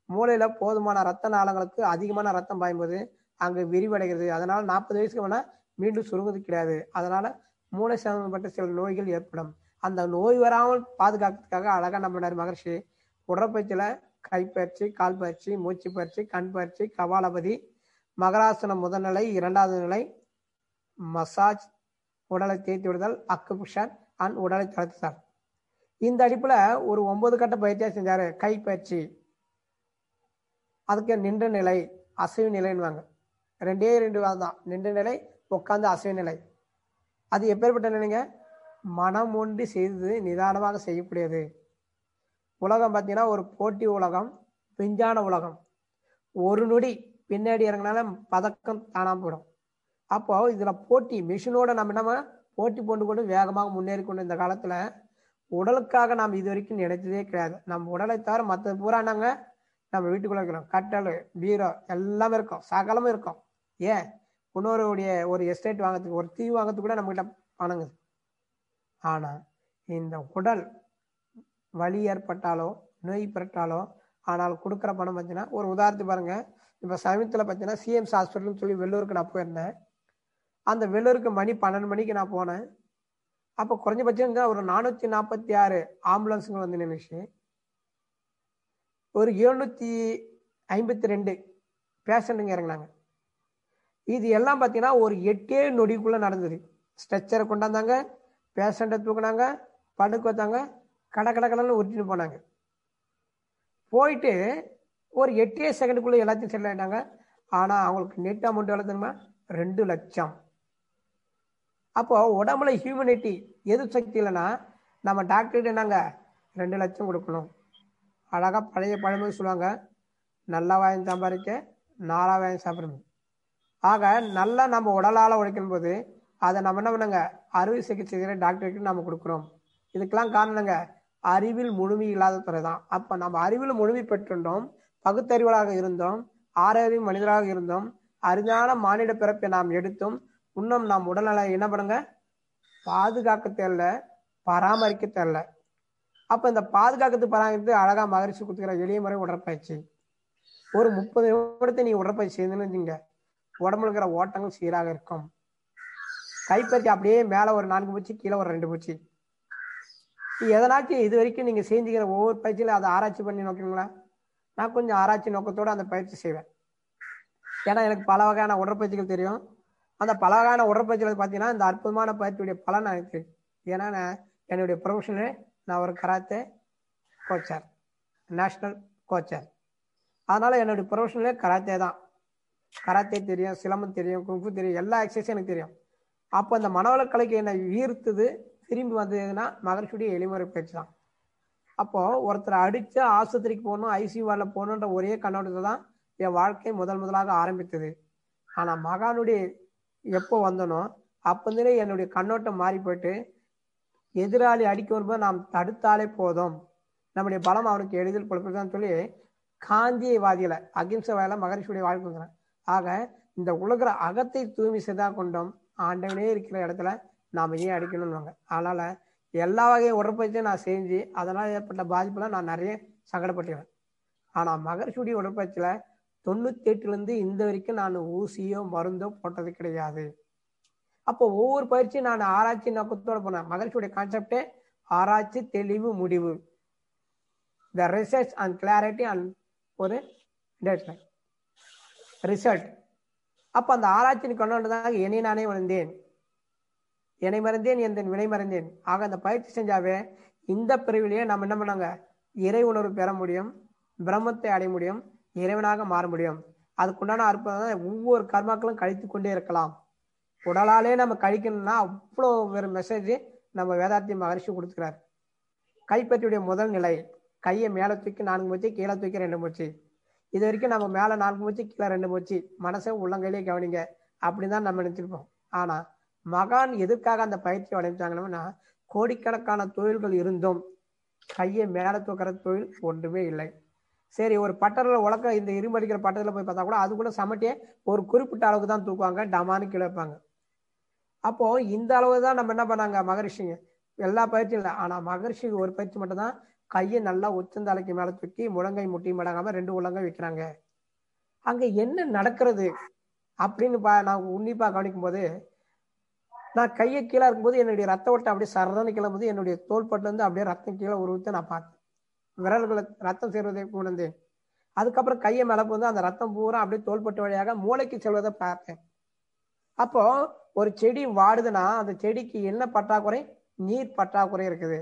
மூளையில போதுமான ரத்த நாளங்களுக்கு அதிகமான ரத்தம் பாயும்போது அங்க விரிவடைகிறது. அதனால 40 வயசுக்கு வேணா மீண்டும் சுருங்குது கிடையாது. அதனால மூளை சம்பந்தப்பட்ட சில நோய்கள் ஏற்படும். அந்த நோய் வராமல் பாதுகாக்கிறதுக்காக அழகா நம்ம மகர்ஷி உடற்பயிற்சியில கைப்பயிற்சி, கால் பயிற்சி, மூச்சு பயிற்சி, கண் பயிற்சி, கபாலபதி, மகராசனம் முதல் நிலை, 2வது நிலை, மசாஜ், உடலை தேய்த்து விடுதல், அக்குபுஷர் அண்ட் உடலை தளர்த்துதல். இந்த அடிப்புல ஒரு 9 கட்ட பயிற்சியா செஞ்சாரு. கை பயிற்சி, அதுக்கு நின்ற நிலை, அசைவு நிலைன்னுவாங்க. 2 தான், நின்ற நிலை, உட்கார்ந்து அசைவு நிலை. அது எப்பேற்பட்ட நிலைங்க, மனம் ஒன்றி செய்து நிதானமாக செய்யக்கூடியது. உலகம் பார்த்தீங்கன்னா ஒரு போட்டி உலகம், விஞ்ஞான உலகம். ஒரு நொடி பின்னாடி இறங்கினால பதக்கம் தானாம போயிடும். அப்போ இதுல போட்டி மிஷினோட நம்ம என்ன போட்டி போட்டு கொண்டு வேகமாக முன்னேறி கொண்டு இந்த காலத்துல உடலுக்காக நாம் இது வரைக்கும் நினைச்சதே கிடையாது. நம்ம உடலை தவிர மற்ற பூரா நாங்க நம்ம வீட்டுக்குள்ள இருக்கிறோம். கட்டல், பீரோ எல்லாமே இருக்கும், சகலமும் இருக்கும். ஏன் இன்னொருடைய ஒரு எஸ்டேட் வாங்கிறதுக்கு, ஒரு தீவு வாங்கிறதுக்கு கூட நம்ம கிட்ட பணங்குது. ஆனா இந்த உடல் வலி ஏற்பட்டாலோ நோய் பெற்றாலோ ஆனால் கொடுக்குற பணம் பார்த்தீங்கன்னா, ஒரு உதாரணத்துக்கு பாருங்க, இப்போ சமீபத்தில் பார்த்தீங்கன்னா சிஎம்ஸ் ஹாஸ்பிட்டல்னு சொல்லி வெள்ளூருக்கு நான் போயிருந்தேன். அந்த வெள்ளூருக்கு மணி 12 மணிக்கு நான் போனேன். அப்போ குறைஞ்சபட்சம் ஒரு 446 ஆம்புலன்ஸுங்க வந்து நின்றுச்சு. ஒரு 752 பேஷண்ட்டுங்க இறங்கினாங்க. இது எல்லாம் பார்த்தீங்கன்னா ஒரு 8 நொடிக்குள்ள நடந்தது. ஸ்ட்ரெச்சரை கொண்டாந்தாங்க, பேஷண்ட்டை தூக்குனாங்க, படுக்க வச்சாங்க, கடன்னு உருட்டிட்டு போனாங்க. போயிட்டு ஒரு 8 செகண்டுக்குள்ள எல்லாத்தையும் செட்டில் ஆயிட்டாங்க. ஆனா அவங்களுக்கு நெட் அமௌண்ட் எவ்வளவு தெரியுமா, 2 லட்சம். அப்போ உடம்புல ஹியூமனிட்டி எதிர்ப்பு சக்தி இல்லைன்னா நம்ம டாக்டர்கிட்ட என்னங்க 2 லட்சம் கொடுக்கணும். அழகா பழைய பழமொழி சொல்லுவாங்க, நல்லா வாங்கி சம்பாதிக்க 4 வாங்கி சாப்பிடணும். ஆக நல்லா நம்ம உடலால் உழைக்கும் போது அதை நம்ம என்ன பண்ணுங்க, அறுவை சிகிச்சை டாக்டருக்கு நம்ம கொடுக்குறோம். இதுக்கெல்லாம் காரணங்க அறிவில் முழுமை இல்லாத துறை தான். அப்ப நம்ம அறிவில் முழுமை பெற்றிருந்தோம், பகுத்தறிவலாக இருந்தோம், ஆறறிவு மனிதராக இருந்தோம், அரிதான மானிட பிறப்பை நாம் எடுத்தோம். இன்னும் நாம் உடல்நல என்ன பண்ணுங்க, பாதுகாக்க தேவையில்ல, பராமரிக்க தேவையில்ல. அப்ப இந்த பாதுகாக்கிறது பராமரித்து அழகா மகரிஷி கொடுத்துக்கிற எளிய முறை உடற்பயிற்சி. ஒரு 30 நிமிடத்தை நீ உடற்பயிற்சி செய்துன்னு உடம்புல இருக்கிற ஓட்டங்கள் சீராக இருக்கும். கைப்பற்றி அப்படியே மேல ஒரு 4 பூச்சி, கீழே ஒரு 2 பூச்சி. எதனாச்சும் இது வரைக்கும் நீங்க செஞ்சுக்கிற ஒவ்வொரு பயிற்சியில அதை ஆராய்ச்சி பண்ணி நோக்குங்களா? நான் கொஞ்சம் ஆராய்ச்சி நோக்கத்தோட அந்த பயிற்சி செய்வேன். ஏன்னா எனக்கு பல வகையான உடற்பயிற்சிகள் தெரியும். அந்த பல வகையான உடற்பயிற்சிகள் பார்த்தீங்கன்னா இந்த அற்புதமான பயிற்சியுடைய பலன் எனக்கு தெரியும். ஏன்னா என்னுடைய ப்ரொஃபஷனே நான் ஒரு கராத்தே கோச்சர், நேஷனல் கோச்சர். அதனால என்னுடைய ப்ரொஃபஷனலே கராத்தே தான். கராத்தே தெரியும், சிலம்பம் தெரியும், குங்ஃபு தெரியும், எல்லா எக்ஸசைஸும் எனக்கு தெரியும். அப்போ அந்த மனவளக்கலைக்கு என்னை ஈர்த்தது திரும்பி வந்ததுன்னா மகரிஷியுடைய எளிமுறை பயிற்சி தான். அப்போ ஒருத்தரை அடிச்சு ஆஸ்பத்திரிக்கு போகணும், ஐசியூ வார்டில் போகணுன்ற ஒரே கண்ணோட்டத்தை தான் என் வாழ்க்கை முதலாக ஆரம்பித்தது. ஆனா மகானுடைய எப்போ வந்தனோ அப்போதே என்னுடைய கண்ணோட்டம் மாறி போயிட்டு, எதிராளி அடிக்க வரும்போது நாம் தடுத்தாலே போதும், நம்முடைய பலம் அவனுக்கு எளிதில் கொடுப்பதுதான் சொல்லி காந்தியவாதியில அகிம்சைவாயில மகரிஷியுடைய வாழ்க்கை. ஆக இந்த உலகிற அகத்தை தூய்மை செய்தா கொண்டோம், ஆண்டவனே இருக்கிற இடத்துல நாம ஏன் அடிக்கணும்னுவாங்க. அதனால எல்லா வகையும் உடற்பயிற்சியும் நான் செஞ்சு அதனால ஏற்பட்ட பாதிப்புல நான் நிறைய சங்கடப்பட்டுக்கிறேன். ஆனா மகரிஷியுடைய உடற்பயிற்சியில 98லேருந்து இந்த வரைக்கும் நான் ஊசியோ மருந்தோ போட்டது கிடையாது. அப்போ ஒவ்வொரு பயிற்சியும் நான் ஆராய்ச்சி நோக்கத்தோட போனேன். மகரிஷியுடைய கான்செப்டே ஆராய்ச்சி, தெளிவு, முடிவு. The research and clarity and ஒரு ரிசல்ட். அப்ப அந்த ஆராய்ச்சி கொண்டாடுறதாக என்னை நானே வளர்ந்தேன், என்னை மறந்தேன், என் வினை மறந்தேன். ஆக அந்த பயிற்சி செஞ்சாவே இந்த பிரிவிலேயே நம்ம என்ன பண்ணாங்க, இறை உணர்வு பெற முடியும், பிரம்மத்தை அடைய முடியும், இறைவனாக மாற முடியும். அதுக்குண்டான அற்புதம் ஒவ்வொரு கர்மாக்களும் கழித்து கொண்டே இருக்கலாம். உடலாலே நம்ம கழிக்கணும்னா அவ்வளோ ஒரு மெசேஜ் நம்ம வேதாத்திய மகரிஷி கொடுத்துக்கிறார். கைப்பற்றியுடைய முதல் நிலை, கையை மேலே தூக்கி 4 மூச்சு, கீழே தூக்கி 2 மூச்சு. இது வரைக்கும் நம்ம மேலே 4 மூச்சு, கீழே 2 மூச்சு, மனசை உள்ளங்கையிலே கவனிங்க அப்படிதான் நம்ம நினைச்சிருப்போம். ஆனா மகான் எதுக்காக அந்த பயிற்சி வளைச்சாங்கன்னா, கோடிக்கணக்கான தொழில்கள் இருந்தும் கையை மேல தூக்குற தொழில் ஒன்றுமே இல்லை. சரி, ஒரு பட்டரில் உலக்க இந்த இரும்படிக்கிற பட்டத்தில் போய் பார்த்தா கூட அது கூட சமட்டியே ஒரு குறிப்பிட்ட அளவுக்கு தான் தூக்குவாங்க, டமானு கீழே வைப்பாங்க. அப்போ இந்த அளவு தான் நம்ம என்ன பண்ணாங்க மகரிஷிங்க, எல்லா பயிற்சியும் இல்லை. ஆனா மகரிஷி ஒரு பயிற்சி மட்டும் தான் கையை நல்லா உச்சந்தலைக்கு மேல தூக்கி முழங்கை முட்டி மடங்காம 2 உள்ளங்கை வைக்கிறாங்க. அங்க என்ன நடக்கிறது அப்படின்னு நான் உன்னிப்பா கவனிக்கும் போது, நான் கையை கீழே இருக்கும்போது என்னுடைய ரத்த ஓட்டம் அப்படியே சரதான கிளம்புது. என்னுடைய தோள்பட்டுல இருந்து அப்படியே ரத்தம் கீழே உருவத்தை நான் பார்த்தேன். விரல்களை ரத்தம் சேர்வதை உணர்ந்தேன். அதுக்கப்புறம் கையை மேலப்பு வந்து அந்த ரத்தம் பூரா அப்படியே தோள்பட்டு வழியாக மூளைக்கு செல்வதை பார்த்தேன். அப்போ ஒரு செடி வாடுதுன்னா அந்த செடிக்கு என்ன பற்றாக்குறை? நீர் பற்றாக்குறை இருக்குது.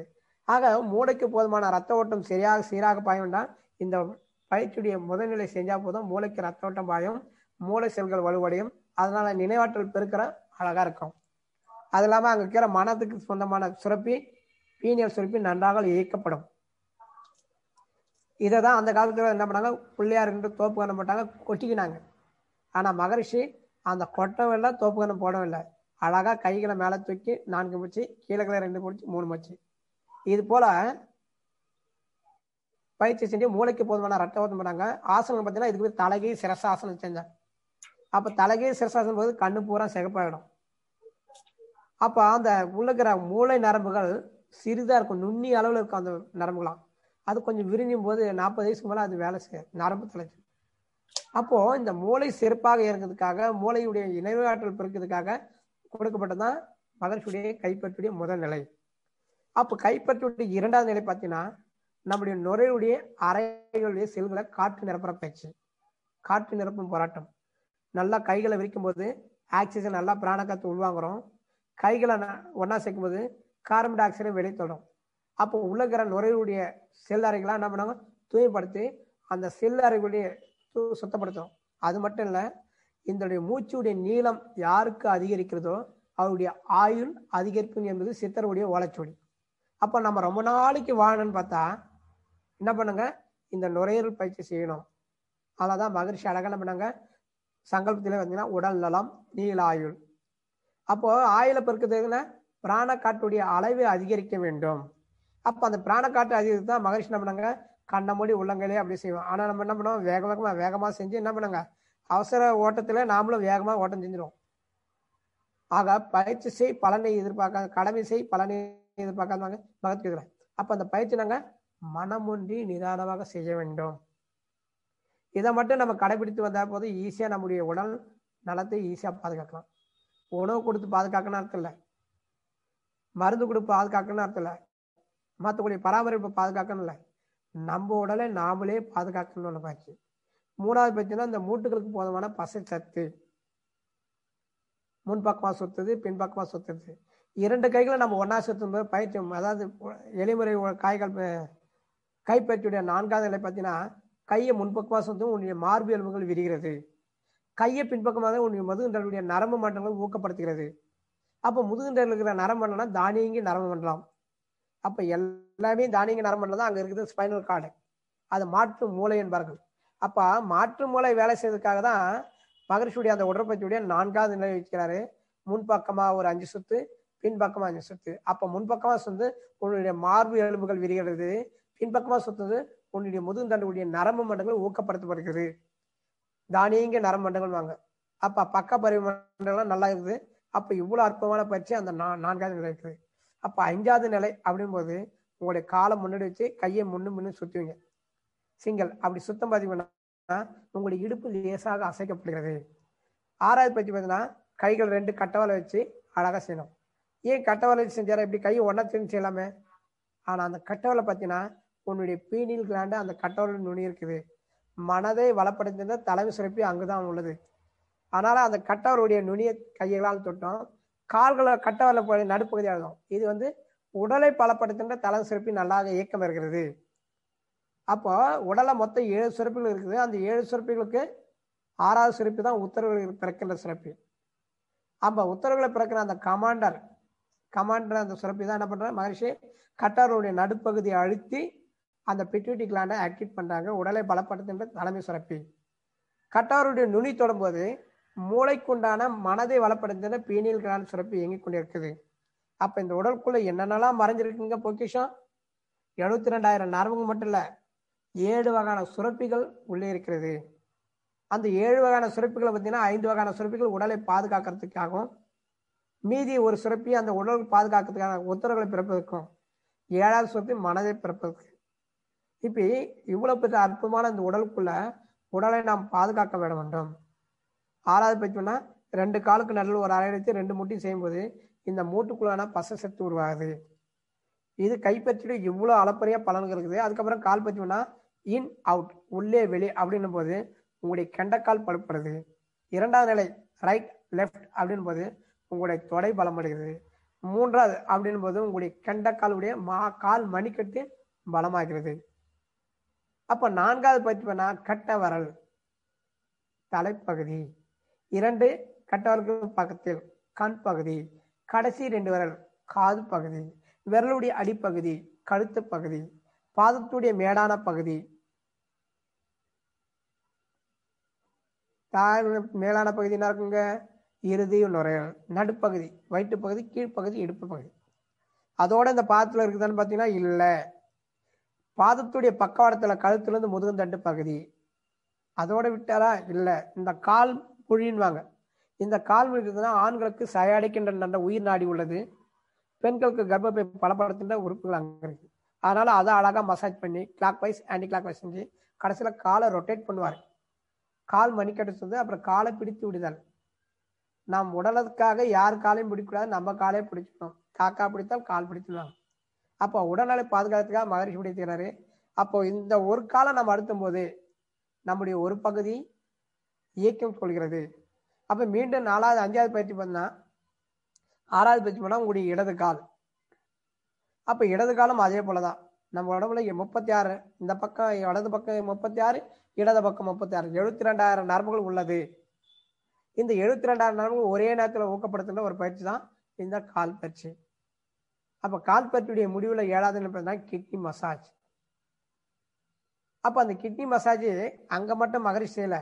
ஆக மூளைக்கு போதுமான ரத்த ஓட்டம் சீராக பாயும்னா இந்த பயிற்சியுடைய முதல்நிலை செஞ்சா போதும் மூளைக்கு ரத்த ஓட்டம் பாயும், மூளை செல்கள் வலுவடையும். அதனால நினைவாற்றல் பெருக்கிற அழகா இருக்கும். அது இல்லாம அங்க இருக்கிற மனத்துக்கு சொந்தமான சுரப்பி, பீனியல் சுரப்பி நன்றாக இயக்கப்படும். இதை தான் அந்த காலத்துல என்ன பண்ணாங்க, பிள்ளையார் இருந்து தோப்பு கண்ணம் போட்டாங்க, கொட்டிக்கினாங்க. ஆனா மகரிஷி அந்த கொட்டவில்லை, தோப்பு கண்ணம் போடவில்லை. அழகா கைகளை மேல தூக்கி 4 மச்சு, கீழே 2 முடிச்சு 3 மச்சு. இது போல பயிற்சி செஞ்சு மூளைக்கு போதுமான ரத்த ஓட்டம் பண்ணாங்க. ஆசனம் பார்த்தீங்கன்னா இதுக்கு தலைகை சிரசாசனம் செஞ்சாங்க. அப்ப தலைகை சிரசாசனம் போது கண்ணு பூரா சிகப்பாயிடும். அப்ப அந்த உள்ளக்கிற மூளை நரம்புகள் சிறிதா இருக்கும், நுண்ணி அளவுல இருக்கும் அந்த நரம்புகளாம். அது கொஞ்சம் விரிஞ்சும் போது 40 வயசுக்கு மேல அது வேலை செய்யும், நரம்பு தலைச்சு. அப்போ இந்த மூளை சிறப்பாக இருக்கிறதுக்காக, மூளையுடைய நினைவாற்றல் பெருக்கிறதுக்காக கொடுக்கப்பட்டதான் மகரிஷியுடைய கைப்பற்றுடைய முதல் நிலை. அப்போ கைப்பற்றுடைய 2வது நிலை பார்த்தீங்கன்னா, நம்முடைய நுரையுடைய அறைகளுடைய செல்களை காற்று நிரப்புற பயிற்சி, காற்று நிரப்பும் போராட்டம். நல்லா கைகளை விரிக்கும் போது ஆக்சிஜன் நல்லா பிராணக்காத்து உள்வாங்குறோம். கைகளை ஒன்னா சேர்க்கும் போது கார்பன் டை ஆக்சைடை வெளியே தள்ளும். அப்போ உள்ளக்கிற நுரையுடைய செல் அறைகளாக என்ன பண்ணாங்க, தூய்மைப்படுத்தி அந்த செல் அறைகளுடைய சுத்தப்படுத்தும். அது மட்டும் இல்லை, இதனுடைய மூச்சுடைய நீளம் யாருக்கு அதிகரிக்கிறதோ அவருடைய ஆயுள் அதிகரிக்கும் என்பது சித்தருடைய ஓலைச்சுவடி. அப்போ நம்ம ரொம்ப நாளைக்கு வாழணும்னு பார்த்தா என்ன பண்ணுங்க, இந்த நுரையீரல் பயிற்சி செய்யணும். அதனால்தான் மகரிஷி அழகாக என்ன பண்ணாங்க, சங்கல்பத்திலே பார்த்தீங்கன்னா உடல் நலம் நீள ஆயுள். அப்போ ஆயுளை பெருக்கிறதுக்குன்னா பிராணக்காட்டுடைய அளவை அதிகரிக்க வேண்டும். அப்போ அந்த பிராணக்காட்டு அதிகரித்து தான் மகரிஷி என்ன பண்ணாங்க, கண்ணை மூடி உள்ளங்கையிலே அப்படி செய்வோம். ஆனால் நம்ம என்ன பண்ணுவோம், வேகமாக செஞ்சு என்ன பண்ணுங்க, அவசர ஓட்டத்தில் நாமளும் வேகமாக ஓட்டம் செஞ்சிடும். ஆக பயிற்சி செய் பலனை எதிர்பார்க்காத, கடமை செய் பலனை எதிர்பார்க்காதவங்க பகத்கீதை. அப்போ அந்த பயிற்சி நாங்கள் மனமொன்றி நிதானமாக செய்ய வேண்டும். இதை மட்டும் நம்ம கடைபிடித்து வந்தால் போது ஈஸியாக நம்முடைய உடல் நலத்தை ஈஸியாக பாதுகாக்கலாம். உணவு கொடுத்து பாதுகாக்கணும்னு அர்த்தம் இல்லை, மருந்து கொடுத்து பாதுகாக்கணும்னு அர்த்தம் இல்லை, மற்றக்கூடிய பராமரிப்பு பாதுகாக்கணும் இல்லை, நம்ம உடலை நாமளே பாதுகாக்கணும்னு பயிற்சி. 3வது பயிற்சினா இந்த மூட்டுகளுக்கு போதுமான பசை சத்து, முன்பக்கமாக சுத்துது பின்பக்கமாக சுத்துது. 2 கைகளை நம்ம ஒன்னா சுத்தும் போது பயிற்சி, அதாவது எளிமுறை காய்கள் கைப்பற்றியுடைய 4வது நிலை பார்த்தீங்கன்னா, கையை முன்பக்கமாக சுத்தும் உன்னுடைய மார்பு எலும்புகள் விரிகிறது, கையை பின்பக்கமாக உன்னுடைய முதுகுந்தலுடைய நரம்பு மண்டலங்கள் ஊக்கப்படுத்துகிறது. அப்போ முதுகுந்தல் இருக்கிற நரம்பு மண்டலம்னா தானியங்கி நரம்பு மண்டலம். அப்போ எல்லாமே தானியங்கி நரம்பு மண்டலம் தான் அங்கே இருக்குது, ஸ்பைனல் கார்டு. அது மாற்று மூளை என்பார்கள். அப்போ மாற்று மூளை வேலை செய்வதற்காக தான் மகரிஷியுடைய அந்த உடற்பயிற்சியுடைய 4வது நிலை வைக்கிறாரு. முன்பக்கமாக ஒரு 5 சுத்து, பின்பக்கமாக 5 சுத்து. அப்போ முன்பக்கமாக சுத்து உன்னுடைய மார்பு எலும்புகள் விரிகிறது, பின்பக்கமாக சுத்துது உன்னுடைய முதுகுந்தண்டுடைய நரம்பு மண்டலங்கள் ஊக்கப்படுத்தப்படுகிறது, தானியங்க நரம்பு மண்டலங்கள் வாங்க. அப்போ பக்க பரிவு மண்டலம் நல்லா இருக்குது. அப்போ இவ்வளோ அற்புதமான பயிற்சி அந்த 4வது நிலை இருக்குது. அப்போ 5வது நிலை அப்படிங்கும்போது உங்களுடைய காலை முன்னாடி வச்சு கையை முன்னு சுற்றுவீங்க, சிங்கல். அப்படி சுத்தம் பார்த்தீங்கன்னா உங்களுடைய இடுப்பு லேசாக அசைக்கப்படுகிறது. 6வது பயிற்சி பார்த்தீங்கன்னா கைகள் 2 கட்டவலை வச்சு அழகாக செய்யணும். ஏன் கட்டவலை வச்சு செஞ்சாரா, இப்படி கையை ஒன்றா சேர்ந்து செய்யலாமே. ஆனால் அந்த கட்டவலை பார்த்தீங்கன்னா உன்னுடைய பீனியல் கிளாண்டு அந்த கட்டவலை நுனி இருக்குது. மனதை வளப்படுத்தின தலைமை சுரப்பி அங்குதான் உள்ளது. அதனால அந்த கட்டவருடைய நுனியை கைகளால் தொட்டோம், கால்களை கட்டவரை நடுப்பகுதி ஆகும். இது வந்து உடலை பலப்படுத்துகின்ற தலைமை சுரப்பி நல்லாக இயக்கம் இருக்கிறது. அப்போ உடலை மொத்தம் 7 சுரப்பிகள் இருக்குது. அந்த 7 சுரப்பிகளுக்கு 6வது சுரப்பி தான் உத்தரவுகள் பிறக்கின்ற சுரப்பி. அப்போ உத்தரவுகளை பிறக்கிற அந்த கமாண்டர் அந்த சுரப்பி தான் என்ன பண்ற, மகரிஷி கட்டவருடைய நடுப்பகுதியை அழுத்தி அந்த பிட்யூட்டரி கிளாண்டை ஆக்டிவேட் பண்றாங்க, உடலை பலப்படுத்துகின்ற தலைமை சுரப்பி. கட்டவருடைய நுனி தொடும்போது மூளைக்குண்டான மனதை வளப்படுத்தின பீனியல் கிளாண்ட் சுரப்பி இயங்கிக் கொண்டிருக்குது. அப்ப இந்த உடலுக்குள்ள என்னென்னலாம் மறைஞ்சிருக்குங்க பொக்கிஷம்? 72,000 நரம்புகள் மட்டும் இல்ல, 7 வகையான சுரப்பிகள் உள்ளே இருக்கிறது. அந்த 7 வகையான சுரப்பிகளை பார்த்தீங்கன்னா 5 வகையான சுரப்பிகள் உடலை பாதுகாக்கிறதுக்காகவும், மீதி ஒரு சுரப்பி அந்த உடல் பாதுகாக்கிறதுக்கான உத்தரவுகளை பிறப்பதற்கும், 7வது சுரப்பி மனதை பிறப்பதற்கு. இப்ப இவ்வளவு பெரிய அற்புதமான இந்த உடலுக்குள்ள உடலை நாம் பாதுகாக்க விட வேண்டும். 6வது பார்த்தீங்கன்னா 2 காலுக்கு நடுவில் ஒரு அறை எடுத்து 2 முட்டி செய்யும்போது இந்த மூட்டுக்குள்ளான பசை சத்து உருவாகுது. இது கைப்பற்றிட்டு இவ்வளோ அளப்பரிய பலன்கள் இருக்குது. அதுக்கப்புறம் கால் பற்றினா இன் அவுட், உள்ளே வெளியே அப்படின்னும் போது உங்களுடைய கெண்டக்கால் பலப்படுது. 2வது நிலை ரைட் லெஃப்ட் அப்படின் போது உங்களுடைய தொடை பலமடைகிறது. 3வது அப்படின் போது உங்களுடைய கெண்டக்காலுடைய கால் மணிக்கட்டு பலமாகிறது. அப்ப 4வது பயிற்சி கட்ட வரல் தலைப்பகுதி, 2 கட்டவர்களுக்கு பக்கத்தில் கண் பகுதி, கடைசி 2 விரல் காது பகுதி, விரலுடைய அடிப்பகுதி கழுத்து பகுதி, பாதத்துடைய மேடான பகுதி, மேலான பகுதி என்ன இருக்குங்க? இறுதி நுரையீரல், நடுப்பகுதி வயிற்று பகுதி, கீழ்ப்பகுதி இடுப்பு பகுதி. அதோட இந்த பாதத்துல இருக்குதான்னு பாத்தீங்கன்னா இல்ல. பாதத்துடைய பக்கவாடத்துல கழுத்துலேருந்து முதுகுந்தண்டு பகுதி அதோட விட்டாரா இல்ல. இந்த கால் குழின்வாங்க. இந்த கால் இருக்குதுன்னா ஆண்களுக்கு சயாடிக்கின்ற நல்ல உயிர் நாடி உள்ளது, பெண்களுக்கு கர்ப்பப்பை பலப்படுத்துகின்ற உறுப்புகள் அங்கே இருக்கு. அதனால அதை அழகா மசாஜ் பண்ணி clockwise anticlockwise செஞ்சு கடைசியில காலை ரொட்டேட் பண்ணுவார். கால் மணிக்கட்டு சொல்லி அப்புறம் காலை பிடித்து விடுதல். நாம் உடலுக்காக யார் காலையும் பிடிக்கூடாது, நம்ம காலையை பிடிக்கணும். காக்கா பிடித்தால் கால் பிடித்துவாங்க. அப்போ உடல்நலை பாதுகாத்துக்காக மகரிஷி பிடிக்கிறாரு. அப்போ இந்த ஒரு காலை நம்ம அழுத்தும் போது நம்முடைய ஒரு பகுதி இயக்கம் கொள்கிறது. அப்ப மீண்டும் 4வது 5வது பயிற்சி பண்ணா 6வது பயிற்சி பண்ணா உங்களுடைய இடது கால். அப்ப இடது காலம் அதே போலதான். நம்ம உடம்புல 36, இந்த பக்கம் வலது பக்கம் 36, இடது பக்கம் 36, 72,000 நரம்புகள் உள்ளது. இந்த 72,000 நரம்புகள் ஒரே நேரத்தில் ஊக்கப்படுத்துகிற ஒரு பயிற்சி தான் இந்த கால் பயிற்சி. அப்ப கால் பயிற்சியுடைய முடிவுல 7வது கிட்னி மசாஜ். அப்ப அந்த கிட்னி மசாஜ் அங்க மட்டும் மகரிஷி செய்யல.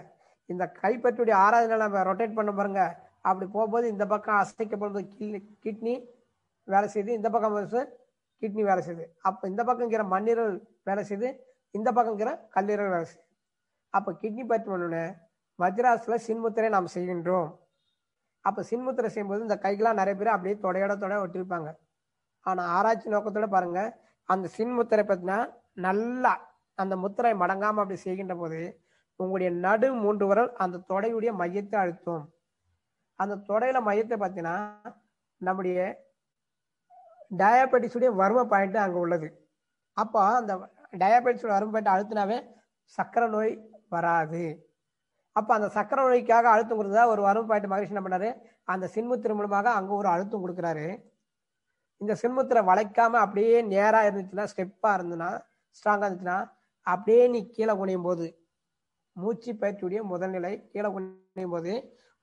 இந்த கைப்பற்றியுடைய 6வது நாள் நம்ம ரொட்டேட் பண்ண பாருங்க. அப்படி போகும்போது இந்த பக்கம் அசைக்கப்படும்போது கிட்னி வேலை செய்யுது, இந்த பக்கம் கிட்னி வேலை செய்யுது. அப்ப இந்த பக்கம்ங்கிற மண்ணீரல் வேலை செய்யுது, இந்த பக்கம்ங்கிற கல்லீரல் வேலை செய்யுது. அப்ப கிட்னி பயிற்சி பண்ணோன்னு வஜ்ராஸ்ல சின்முத்திரை நாம் செய்கின்றோம். அப்ப சின்முத்திரை செய்யும்போது இந்த கைகளாம் நிறைய பேர் அப்படியே தொடையோட ஒட்டிருப்பாங்க. ஆனா ஆராய்ச்சி நோக்கத்தோட பாருங்க, அந்த சின்முத்திரை பார்த்தீங்கன்னா நல்லா அந்த முத்திரை மடங்காம அப்படி செய்கின்ற போது உங்களுடைய நடு 3 விரல் அந்த தொடையுடைய மையத்தை அழுத்தும். அந்த தொடையில மையத்தை பார்த்தீங்கன்னா நம்முடைய டயாபெட்டிஸுடைய வர்ம பாயிண்ட் அங்க உள்ளது. அப்போ அந்த டயாபெட்டிஸோட வர்ம பாயிண்ட் அழுத்தினாவே சக்கரை நோய் வராது. அப்ப அந்த சக்கரை நோய்க்காக அழுத்தம் கொடுத்ததா ஒரு வர்ம பாயிண்ட் மகரிஷி என்ன பண்ணாரு, அந்த சின்முத்திரை மூலமாக அங்க ஒரு அழுத்தம் கொடுக்குறாரு. இந்த சின்முத்திரை வளைக்காம அப்படியே நேரா இருந்துச்சுன்னா, ஸ்டெப்பா இருந்துன்னா, ஸ்ட்ராங்கா இருந்துச்சுன்னா, அப்படியே நீ கீழே குனியும் போது மூச்சு பயிற்சியுடைய முதல் நிலை கீழே குனியும் போது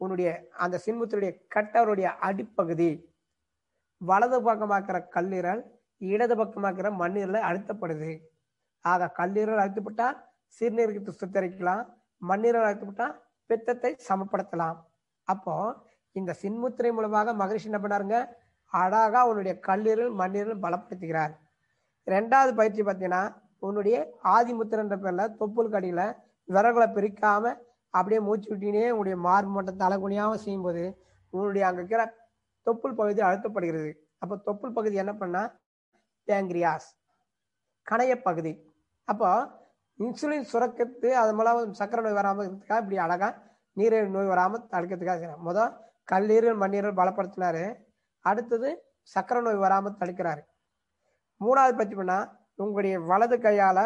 உன்னுடைய அந்த சின்முத்திரையுடைய கட்டவருடைய அடிப்பகுதி வலது பக்கமாக்குற கல்லீரல், இடது பக்கமாக்குற மண்ணீரலை அழுத்தப்படுது. ஆக கல்லீரல் அழுத்தப்பட்டா சிறுநீரகத்தை சுத்தரிக்கலாம், மண்ணீரல் அழுத்தப்பட்டா பித்தத்தை சமப்படுத்தலாம். அப்போ இந்த சின்முத்திரை மூலமாக மகரிஷி என்ன பண்ணாருங்க, அழகா உன்னுடைய கல்லீரல் மண்ணீரல் பலப்படுத்துகிறார். 2வது பயிற்சி பார்த்தீங்கன்னா உன்னுடைய ஆதிமுத்திரன்ற பேர்ல தொப்புள் கடியில விரல்களை பிரிக்காம அப்படியே மூச்சு விட்டினே உன்னுடைய மார்பு மட்டம் தலை குனியாம செய்யும்போது உன்னுடைய அங்க இருக்கிற தொப்புள் பகுதி அழுத்தப்படுகிறது. அப்போ தொப்புள் பகுதி என்ன பண்ணா பேங்க்ரியாஸ் கணைய பகுதி. அப்போ இன்சுலின் சுரக்கிறது, அது மூலம் சக்கரை நோய் வராமல் இருக்கிறதுக்காக இப்படி அழகா நீரிழிவு நோய் வராமல் தடுக்கிறதுக்காக முதல் கல்லீரல் மண்ணீரல் பலப்படுத்தினாரு. அடுத்தது சக்கரை நோய் வராமல் தடுக்கிறாரு. 3வது பயிற்சி பண்ணா உங்களுடைய வலது கையால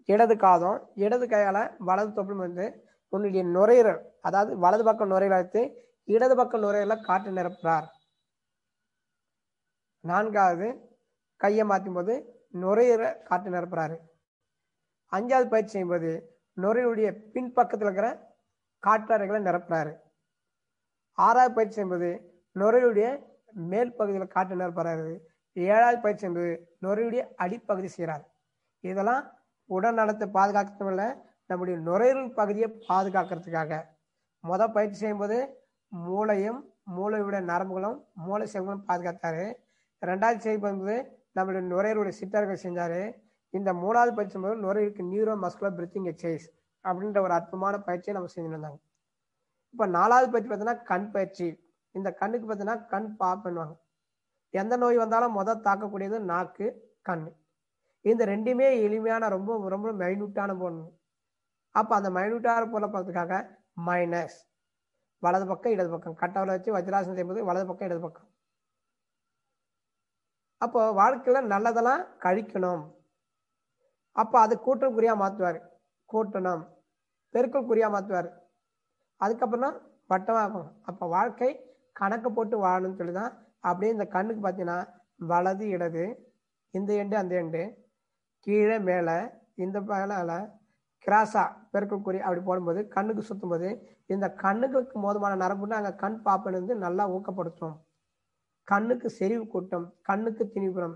இடது காதம், இடது கையால வலது தொப்புள் வந்து உன்னுடைய நுரையீரல், அதாவது வலது பக்கம் நுரையீரல் அழுத்து இடது பக்கம் நுரையீரல காற்று நிரப்புறார். 4வது கையை மாற்றும் போது நுரையீரலை காற்று நிரப்புறாரு. 5வது பயிற்சி செய்யும்போது நுரையுடைய பின்பக்கத்தில் இருக்கிற காற்றறைகளை நிரப்புறாரு. 6வது பயிற்சி செய்யும்போது நுரையுடைய மேல் பகுதியில் காற்று நிரப்புறாரு. 7வது பயிற்சி செய்யும்போது நுரையுடைய அடிப்பகுதி செய்கிறார். இதெல்லாம் உடல் நலத்தை பாதுகாக்கிறதுல நம்முடைய நுரையீரல் பகுதியை பாதுகாக்கிறதுக்காக. பயிற்சி செய்யும்போது மூளையும் மூளையோட நரம்புகளும் மூளை செல்களும் பாதுகாத்தாரு. 2வது செய்தி வந்து நம்மளுடைய நுரையீரலுடைய சித்தர்கள் செஞ்சாரு. இந்த 3வது பயிற்சி போது நுரையீரலுக்கு நியூரோ மஸ்குலர் பிரீத்திங் எக்ஸசைஸ் அப்படின்ற ஒரு அற்புதமான பயிற்சியை நம்ம செஞ்சுட்டு இருந்தாங்க. இப்போ 4வது பயிற்சி பார்த்தீங்கன்னா கண் பயிற்சி. இந்த கண்ணுக்கு பார்த்தீங்கன்னா கண் பண்ணுவாங்க. எந்த நோய் வந்தாலும் முதல் தாக்கக்கூடியது நாக்கு, கண். இந்த ரெண்டுமே எளிமையான ரொம்ப ரொம்ப மைனூட்டான பொருள். அப்போ அந்த மைனூட்டான பொருளை பார்க்கறதுக்காக மைனஸ் வலது பக்கம் இடது பக்கம் கட்டவரை வச்சு வஜ்ராசனம் செய்யும்போது வலது பக்கம் இடது பக்கம். அப்போ வாழ்க்கையில நல்லதெல்லாம் கழிக்கணும். அப்போ அது கூட்டல் குறியா மாற்றுவார். கூட்டணும் பெருக்கல் குறியா மாற்றுவார். அதுக்கப்புறம் வட்டமாகும். அப்போ வாழ்க்கை கணக்கு போட்டு வாழணும்னு சொல்லி தான் அப்படியே இந்த கண்ணுக்கு பார்த்தீங்கன்னா வலது இடது இந்த எண்டு அந்த எண்டு கீழே மேலே இந்த மேலே கிராஸா பெருக்கல் குறி அப்படி போடும்போது கண்ணுக்கு சுற்றும் போது இந்த கண்ணுக்கு மோதமான நரம்புன்னு அங்கே கண் பாப்பனை வந்து நல்லா ஊக்கப்படுத்தும். கண்ணுக்கு செறிவு கூட்டம், கண்ணுக்கு திணிப்புறம்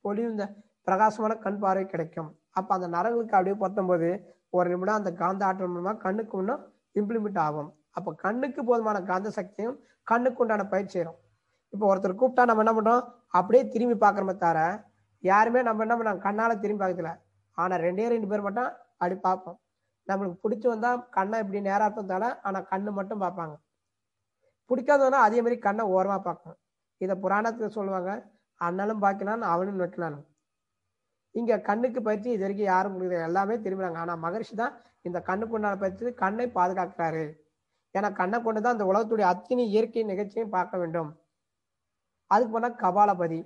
பொலிவு, இந்த பிரகாசமான கண் பார்வை கிடைக்கும். அப்போ அந்த நரம்புக்கு அப்படியே பொத்தும்போது ஒரு நிமிடம் அந்த காந்த ஆற்றல் மூலமாக கண்ணுக்கு இன்னும் இம்ப்ளிமெண்ட் ஆகும். அப்போ கண்ணுக்கு போதுமான காந்த சக்தியும் கண்ணுக்கு உண்டான பயிற்சி செய்யணும். இப்போ ஒருத்தர் கூப்பிட்டா நம்ம என்ன பண்ணுறோம், அப்படியே திரும்பி பார்க்குறோமே தவிர யாருமே நம்ம என்ன பண்ணோம் கண்ணால் திரும்பி பார்க்கல. ஆனால் 2 பேர் மட்டும் அப்படி பார்ப்போம். நம்மளுக்கு பிடிச்சி வந்தால் கண்ணை இப்படி நேராக இருந்தால ஆனால் கண்ணு மட்டும் பார்ப்பாங்க. பிடிக்காதவனா அதே மாதிரி கண்ணை ஓரமாக பார்க்கணும். இதை புராணத்தில் சொல்லுவாங்க, அண்ணனும் பார்க்கலாம் அவனும் வைக்கலாம். இங்கே கண்ணுக்கு பயிற்சி இது வரைக்கும் யாரும் முடியுது, எல்லாமே திரும்பினாங்க. ஆனால் மகரிஷி தான் இந்த கண்ணுக்கு உண்டான பயிற்சி கண்ணை பாதுகாக்கிறாரு. ஏன்னா கண்ணை கொண்டு தான் அந்த உலகத்துடைய அத்தனை இயற்கை நிகழ்ச்சியும் பார்க்க வேண்டும். அதுக்கு போனால் கபாலபதி.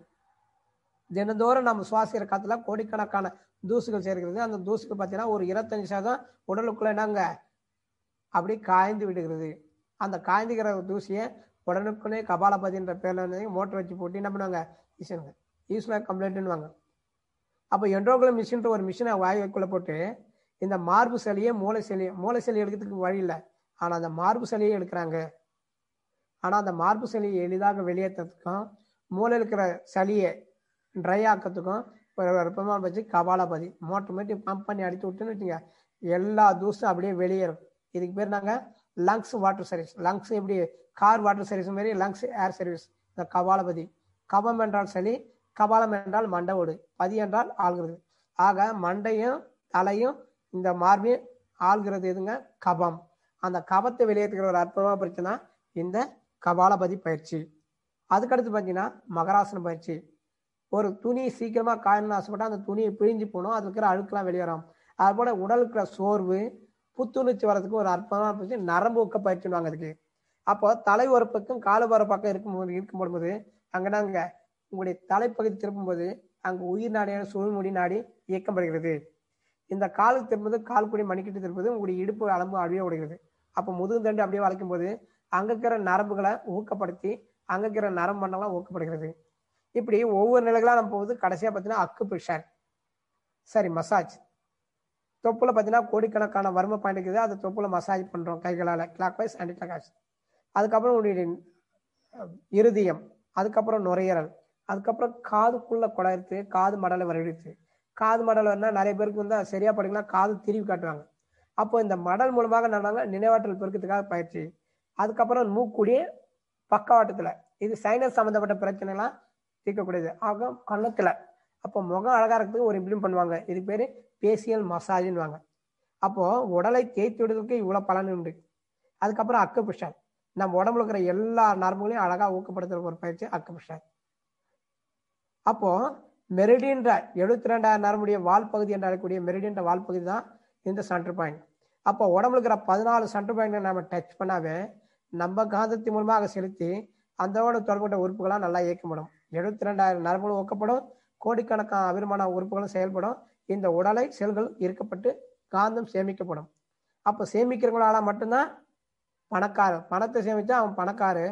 தினந்தோறும் நம்ம சுவாசிக்கிற காத்துல கோடிக்கணக்கான தூசுகள் சேர்க்கிறது. அந்த தூசுகள் பார்த்தீங்கன்னா ஒரு 25% உடலுக்குள்ள என்னங்க அப்படி காய்ந்து விடுகிறது. அந்த காய்ந்துக்கிற தூசியை உடனுக்குள்ளே கபாலபதின்ற பேர்ல மோட்டர் வச்சு போட்டு என்ன பண்ணுவாங்க, ஈஸ்வரர் கம்ப்ளைண்ட்னுவாங்க. அப்போ என்ட்ரோகுலம் மிஷின்ற ஒரு மிஷினை வாயுக்குள்ள போட்டு இந்த மார்பு சளியை மூளை சளி எடுக்கிறதுக்கு வழி இல்லை. ஆனால் அந்த மார்பு சளியை எடுக்கிறாங்க. ஆனால் அந்த மார்பு சளியை எளிதாக வெளியேற்றத்துக்கும் மூளை இருக்கிற சளியை ட்ரை ஆக்கிறதுக்கும் வெப்பமாக வச்சு கபாலபதி மோட்டர் மாட்டி பம்ப் பண்ணி அடித்து விட்டுன்னு வச்சுங்க, எல்லா தூசும் அப்படியே வெளியேறும். இதுக்கு பேர் நாங்கள் லங்ஸ் வாட்டர் சர்வீஸ். லங்ஸ் எப்படி கார் வாட்டர் சர்வீஸ் மாதிரி லங்ஸ் ஏர் சர்வீஸ். இந்த கபாலபதி. கபம் என்றால் சளி, கபாலம் என்றால் மண்டை ஓடு, பதி என்றால் ஆள்கிறது. ஆக மண்டையும் தலையும் இந்த மார்பையும் ஆள்கிறது எதுங்க, கபம். அந்த கபத்தை வெளியேற்றுகிற ஒரு அற்புதமாக பயிற்சினா இந்த கபாலபதி பயிற்சி. அதுக்கடுத்து பார்த்தீங்கன்னா மகராசன பயிற்சி. ஒரு துணி சீக்கிரமாக காயணும்னு ஆசைப்பட்டா அந்த துணியை பிழிஞ்சு போகணும், அது இருக்கிற அழுக்கெல்லாம் வெளியேறும். அது போல உடல் இருக்கிற சோர்வு புத்துணர்ச்சி வர்றதுக்கு ஒரு அற்புதமான பயிற்சி நரம்பு ஊக்க பயிற்சிடுவாங்க அதுக்கு. அப்போ தலை ஒரு பக்கம் காலு வர பக்கம் இருக்கும்போது அங்கனாங்க உங்களுடைய தலைப்பகுதி திருப்பும்போது அங்கு உயிர் நாடியான சுழுமுடி நாடி இயக்கப்படுகிறது. இந்த காலுக்கு திரும்புவது கால்குடி மணிக்கிட்டு திருப்பது உங்களுடைய இடுப்பு அளம்பு அழிய விடுகிறது. அப்போ முதுகு தண்டு அப்படியே வளைக்கும் போது அங்க இருக்கிற நரம்புகளை ஊக்கப்படுத்தி அங்க இருக்கிற நரம்பு மண்டலம் ஊக்கப்படுகிறது. இப்படி ஒவ்வொரு நிலைகளா நம்ம போகுது. கடைசியா பார்த்தீங்கன்னா அக்கு பிஷர், சரி மசாஜ். தொப்புல பார்த்தீங்கன்னா கோடிக்கணக்கான வர்ம பாயிண்ட் இருக்குது, அது தொப்புல மசாஜ் பண்றோம் கைகளால் clockwise anticlockwise. அதுக்கப்புறம் உங்களுடைய இருதயம், அதுக்கப்புறம் நுரையீரல், அதுக்கப்புறம் காதுக்குள்ள குழாயிருக்கு, காது மடலை வரவிடுச்சு. காது மடல் வரனா நிறைய பேருக்கு வந்து சரியா படிக்கலாம், காது திரும்பி காட்டுவாங்க. அப்போ இந்த மடல் மூலமாக நாங்க நினைவாற்றல் பெருக்கிறதுக்காக பயிற்சி. அதுக்கப்புறம் மூக்குடைய பக்கவாட்டத்துல இது சைனஸ் சம்பந்தப்பட்ட பிரச்சனை எல்லாம் தீர்க்கக்கூடியது. ஆக கன்னத்துல அப்போ முகம் அழகா இருக்கிறதுக்கு ஒரு இம்ப்ளிமெண்ட் பண்ணுவாங்க, இது பேரு பேசியல் மசாஜ்னுவாங்க. அப்போ உடலை தேய்த்து விடுறதுக்கு இவ்வளவு பலன் உண்டு. அதுக்கப்புறம் அக்கு புஷர், நம்ம உடம்புல இருக்கிற எல்லா நரம்புகளையும் அழகா ஊக்கப்படுத்துற ஒரு பயிற்சி அக்கு புஷர். அப்போ மெரிடியன்ற 72,000 நரம்புடைய வால் பகுதி என்று அழைக்கக்கூடிய மெரிடியன்ற வால் பகுதி தான் இந்த சென்டர் பாயிண்ட். அப்போ உடம்புல இருக்கிற 14 சென்டர் பாயிண்ட் நம்ம டச் பண்ணாவே நம்ம காந்தத்தின் மூலமாக செலுத்தி அந்தோட தொடர்புடைய உறுப்புகளாக நல்லா இயக்கப்படும். 72,000 நரம்புகளும் ஊக்கப்படும், கோடிக்கணக்கான அபிமான உறுப்புகளும் செயல்படும். இந்த உடலை செல்கள் இருக்கப்பட்டு காந்தம் சேமிக்கப்படும். அப்போ சேமிக்கிறவங்களால மட்டும்தான் பணக்காரர். பணத்தை சேமிச்சா அவன் பணக்காரு.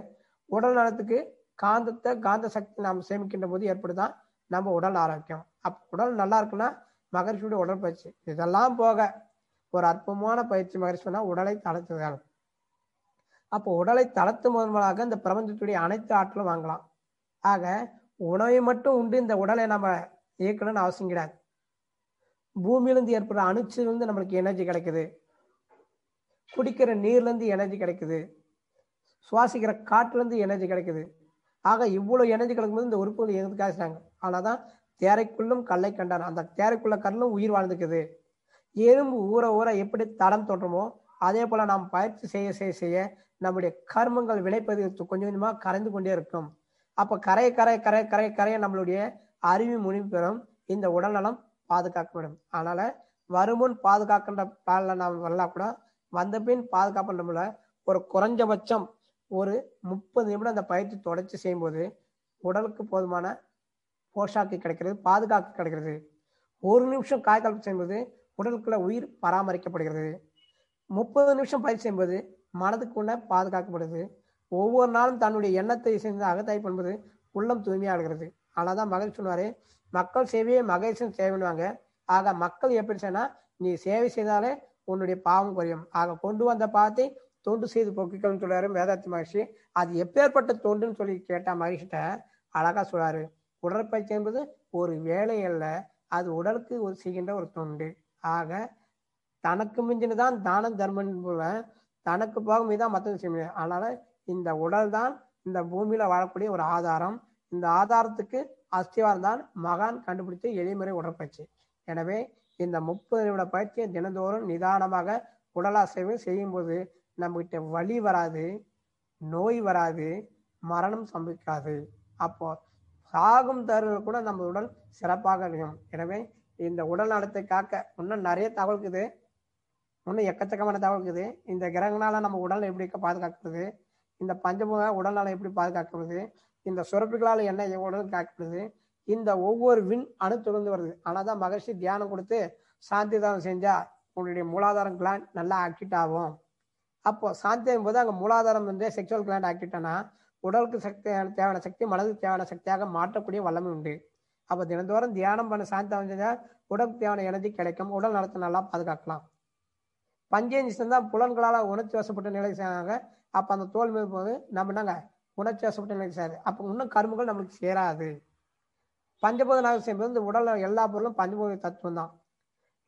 உடல் நலத்துக்கு காந்தத்தை காந்த சக்தி நாம் சேமிக்கின்ற போது ஏற்படுதான் நம்ம உடல் ஆரோக்கியம். உடல் நல்லா இருக்குன்னா மகரிஷியுடைய உடற்பயிற்சி. இதெல்லாம் போக ஒரு அற்புதமான பயிற்சி மகரிஷினா உடலை தளர்த்துதல். அப்போ உடலை தளர்த்தும் மூலமாக இந்த பிரபஞ்சத்துடைய அனைத்து ஆற்றலும் வாங்கலாம். ஆக உணவை மட்டும் உண்டு இந்த உடலை நம்ம இயக்கணும்னு அவசியம் கிடையாது. பூமியிலிருந்து ஏற்படுற அணுச்சிலிருந்து நம்மளுக்கு எனர்ஜி கிடைக்குது, குடிக்கிற நீர்ல இருந்து எனர்ஜி கிடைக்குது, சுவாசிக்கிற காற்றுலேருந்து எனர்ஜி கிடைக்குது. ஆக இவ்வளோ எனர்ஜி கிடைக்கும்போது இந்த உறுப்புகள் எதுக்காக செய்றாங்க. ஆனால் தான் தேரைக்குள்ளும் கல்லை கண்டான். அந்த தேரைக்குள்ள கல்லும் உயிர் வாழ்ந்துக்குது. எறும்பு ஊற ஊற எப்படி தடம் தோன்றமோ அதே போல நாம் பயிற்சி செய்ய நம்முடைய கர்மங்கள் வினைப்பதிவு கொஞ்சம் கொஞ்சமா கரைந்து கொண்டே இருக்கும். அப்ப கரைய நம்மளுடைய அறிவு முனிவு பெறும். இந்த உடல்நலம் பாதுகாக்கப்படும். அதனால வருமுன் பாதுகாக்கின்ற பாலில் நாம் வரலாம் கூட வந்த பின் பாதுகாப்புல ஒரு குறைஞ்சபட்சம் ஒரு 30 நிமிடம் அந்த பயிற்சி தொடர்ச்சி செய்யும்போது உடலுக்கு போதுமான போஷாக்கு கிடைக்கிறது, பாதுகாப்பு கிடைக்கிறது. 1 நிமிஷம் காய்கால் செய்யும்போது உடலுக்குள்ள உயிர் பராமரிக்கப்படுகிறது. 30 நிமிஷம் பயிற்சி செய்யும்போது மனதுக்குள்ள பாதுகாக்கப்படுது. ஒவ்வொரு நாளும் தன்னுடைய எண்ணத்தை செஞ்சு அகத்தாய் பண்ணும்போது உள்ளம் தூய்மையாகிறது. ஆனால் தான் மகிழ்ச்சி சொன்னாரு, மக்கள் சேவையே மகேசன் சேவைவாங்க. ஆக மக்கள் எப்படி செய்யனா நீ சேவை செய்தாலே உன்னுடைய பாவம் குறையும். ஆக கொண்டு வந்த பாவத்தை தொண்டு செய்து போக்கிக்கணும்னு சொல்றாரு வேதாத்தி மகிழ்ச்சி. அது எப்பேற்பட்ட தொண்டுன்னு சொல்லி கேட்டா மகிழ்ச்சிட்ட அழகா சொல்றாரு, உடற்பயிற்சி என்பது ஒரு வேலை அல்ல, அது உடலுக்கு ஒரு செய்கின்ற ஒரு தொண்டு. ஆக தனக்கு மிஞ்சினதான் தானம் தர்மம் போல தனக்கு போக மீதான் மற்றவங்க செய்ய முடியும். அதனால இந்த உடல் தான் இந்த பூமியில வாழக்கூடிய ஒரு ஆதாரம். இந்த ஆதாரத்துக்கு அஸ்திவாரம் தான் மகான் கண்டுபிடித்த எளிமுறை உடற்பயிற்சி. எனவே இந்த 30 நிமிட பயிற்சியை தினந்தோறும் நிதானமாக உடலாசைவு செய்யும்போது நம்மகிட்ட வலி வராது, நோய் வராது, மரணம் சம்பவிக்காது. அப்போ சாகும் தருவில் கூட நம்ம உடல் சிறப்பாக இருக்கும். எனவே இந்த உடல் நலத்தை காக்க இன்னும் நிறைய தகவல் இருக்குது, இன்னும் எக்கச்சக்கமான தகவல் இருக்குது. இந்த கிரகங்களால நம்ம உடலை எப்படி பாதுகாக்கிறது, இந்த பஞ்சமுக உடல் நலம் எப்படி பாதுகாக்கிறது, இந்த சுரப்பிகளால் என்ன உடல் காக்கிறது, இந்த ஒவ்வொரு விண் அணு தொடர்ந்து வருது. ஆனால் தான் மகிழ்ச்சி தியானம் கொடுத்து சாந்தி தானம் செஞ்சா உங்களுடைய மூலாதாரம் கிளாண்ட் நல்லா ஆக்டிவேட் ஆகும். அப்போ சாந்தி போது அங்கே மூலாதாரம் வந்து செக்ஷுவல் கிளாண்ட் ஆக்டிவேட் ஆனா உடலுக்கு தேவையான சக்தி மனதுக்கு தேவையான சக்தியாக மாற்றக்கூடிய வல்லமை உண்டு. அப்போ தினந்தோறும் தியானம் பண்ண சாந்தி தானம் செஞ்சா உடலுக்கு தேவையான எனர்ஜி கிடைக்கும், உடல் நலத்தை நல்லா பாதுகாக்கலாம். பஞ்சேந்திரம் தான் புலன்களால் உணர்ச்சி வசப்பட்ட நிலை செய்யாங்க. அப்போ அந்த தோல் மீது போது நம்ம என்னங்க உணர்ச்சி வசப்பட்ட நிலை செய்யாது. அப்போ இன்னும் கரும்புகள் நம்மளுக்கு சேராது. பஞ்சபூத நாகம் செய்யும்போது இந்த உடல்ல எல்லா பொருளும் பஞ்சபூத தத்துவம் தான்.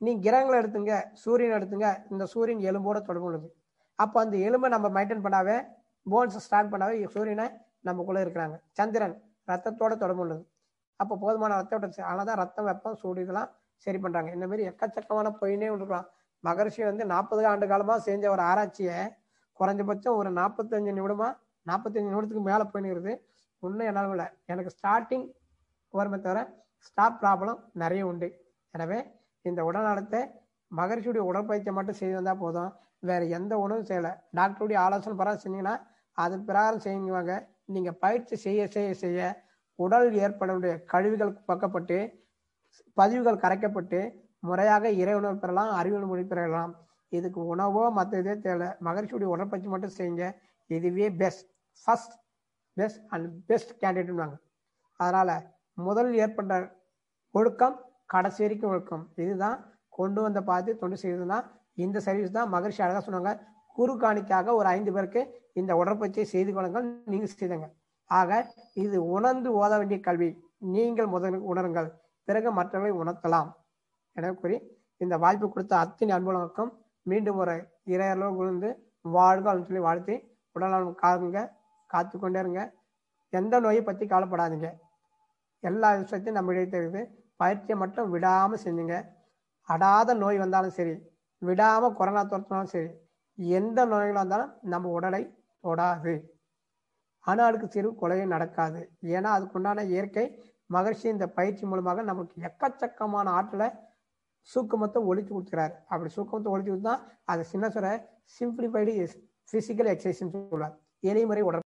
நீ கிரகங்களை எடுத்துங்க, சூரியன் எடுத்துங்க, இந்த சூரியன் எலும்போட தொடர்பு உள்ளது. அப்போ அந்த எலும்பை நம்ம மெயின்டைன் பண்ணாவே, போன்ஸ் ஸ்டார்ட் பண்ணாவே சூரியனை நமக்குள்ள இருக்கிறாங்க. சந்திரன் ரத்தத்தோட தொடர்பு உள்ளது. அப்போ போதுமான ரத்தோட ஆனால் தான் ரத்தம் வெப்பம் சூடு இதெல்லாம் சரி பண்றாங்க. இந்த மாதிரி எக்கச்சக்கமான பொயினே இருக்கலாம். மகர்ஷி வந்து 40 ஆண்டு காலமா செஞ்ச ஒரு ஆராய்ச்சியை குறைஞ்சபட்சம் ஒரு 45 நிமிடத்துக்கு மேல போயினுங்கிறது. இன்னும் என்னால் இல்லை, எனக்கு ஸ்டார்டிங் வருமே தவிர ஸ்டாப் ப்ராப்ளம் நிறைய உண்டு. எனவே இந்த உடல்நலத்தை மகரிஷியுடைய உடற்பயிற்சியை மட்டும் செய்து வந்தால் போதும், வேற எந்த உணவும் செய்யலை. டாக்டருடைய ஆலோசனை பிரகாரம் செஞ்சீங்கன்னா அது பிரகாரம் செய்யுவாங்க. நீங்கள் பயிற்சி செய்ய செய்ய செய்ய உடல் ஏற்படக்கூடிய கழிவுகள் பக்கப்பட்டு பதிவுகள் கரைக்கப்பட்டு முறையாக இறை உணவு பெறலாம், அறிவு மொழி பெறலாம். இதுக்கு உணவோ மற்ற இதே தேவை. மகரிஷியுடைய உடற்பயிற்சி மட்டும் செய்யுங்க. இதுவே best, first best and best கேண்டிடேட்வாங்க. அதனால முதல் ஏற்பட்ட ஒழுக்கம் கடைசி வரைக்கும் ஒழுக்கம். இதுதான் கொண்டு வந்த பார்த்து தொண்டு செய்ததுன்னா இந்த சர்வீஸ் தான். மகரிஷி அழகா சொன்னாங்க, குரு காணிக்காக ஒரு 5 பேருக்கு இந்த உடற்பயிற்சியை செய்து கொள்ளுங்கள், நீங்க செய்துங்க. ஆக இது உணர்ந்து ஓத வேண்டிய கல்வி. நீங்கள் முதல் உணருங்கள், பிறகு மற்றவர்களை உணர்த்தலாம். எனவே கூறி இந்த வாய்ப்பு கொடுத்த அத்தனை அன்புலகம் மீண்டும் ஒரு இறையளவு விழுந்து வாழ்க சொல்லி வாழ்த்தி உடல்நலம் காருங்க, காத்து கொண்டே இருங்க. எந்த நோயை பற்றி கவலைப்படாதீங்க. எல்லா விஷயத்தையும் நம்ம இடையே தெரியுது. பயிற்சியை மட்டும் விடாம செஞ்சுங்க. அடாத நோய் வந்தாலும் சரி, விடாம கொரோனா தொற்றினாலும் சரி, எந்த நோய்கள் வந்தாலும் நம்ம உடலை தொடாது. அணு அடுக்கு சிறு கொலையும் நடக்காது. ஏன்னா அதுக்குண்டான இயற்கை மகிழ்ச்சி இந்த பயிற்சி மூலமாக நமக்கு எக்கச்சக்கமான ஆற்றலை சூக்கமத்தை ஒழிச்சு கொடுத்துக்கிறாரு. அப்படி சூக்கமத்தை ஒழிச்சு கொடுத்தா அதை சின்ன சொல்ற சிம்பிளிஃபைடு பிசிக்கல் எக்ஸசைஸ் சொல்லுவார். எளிமுறை உடற்பயிற்சி.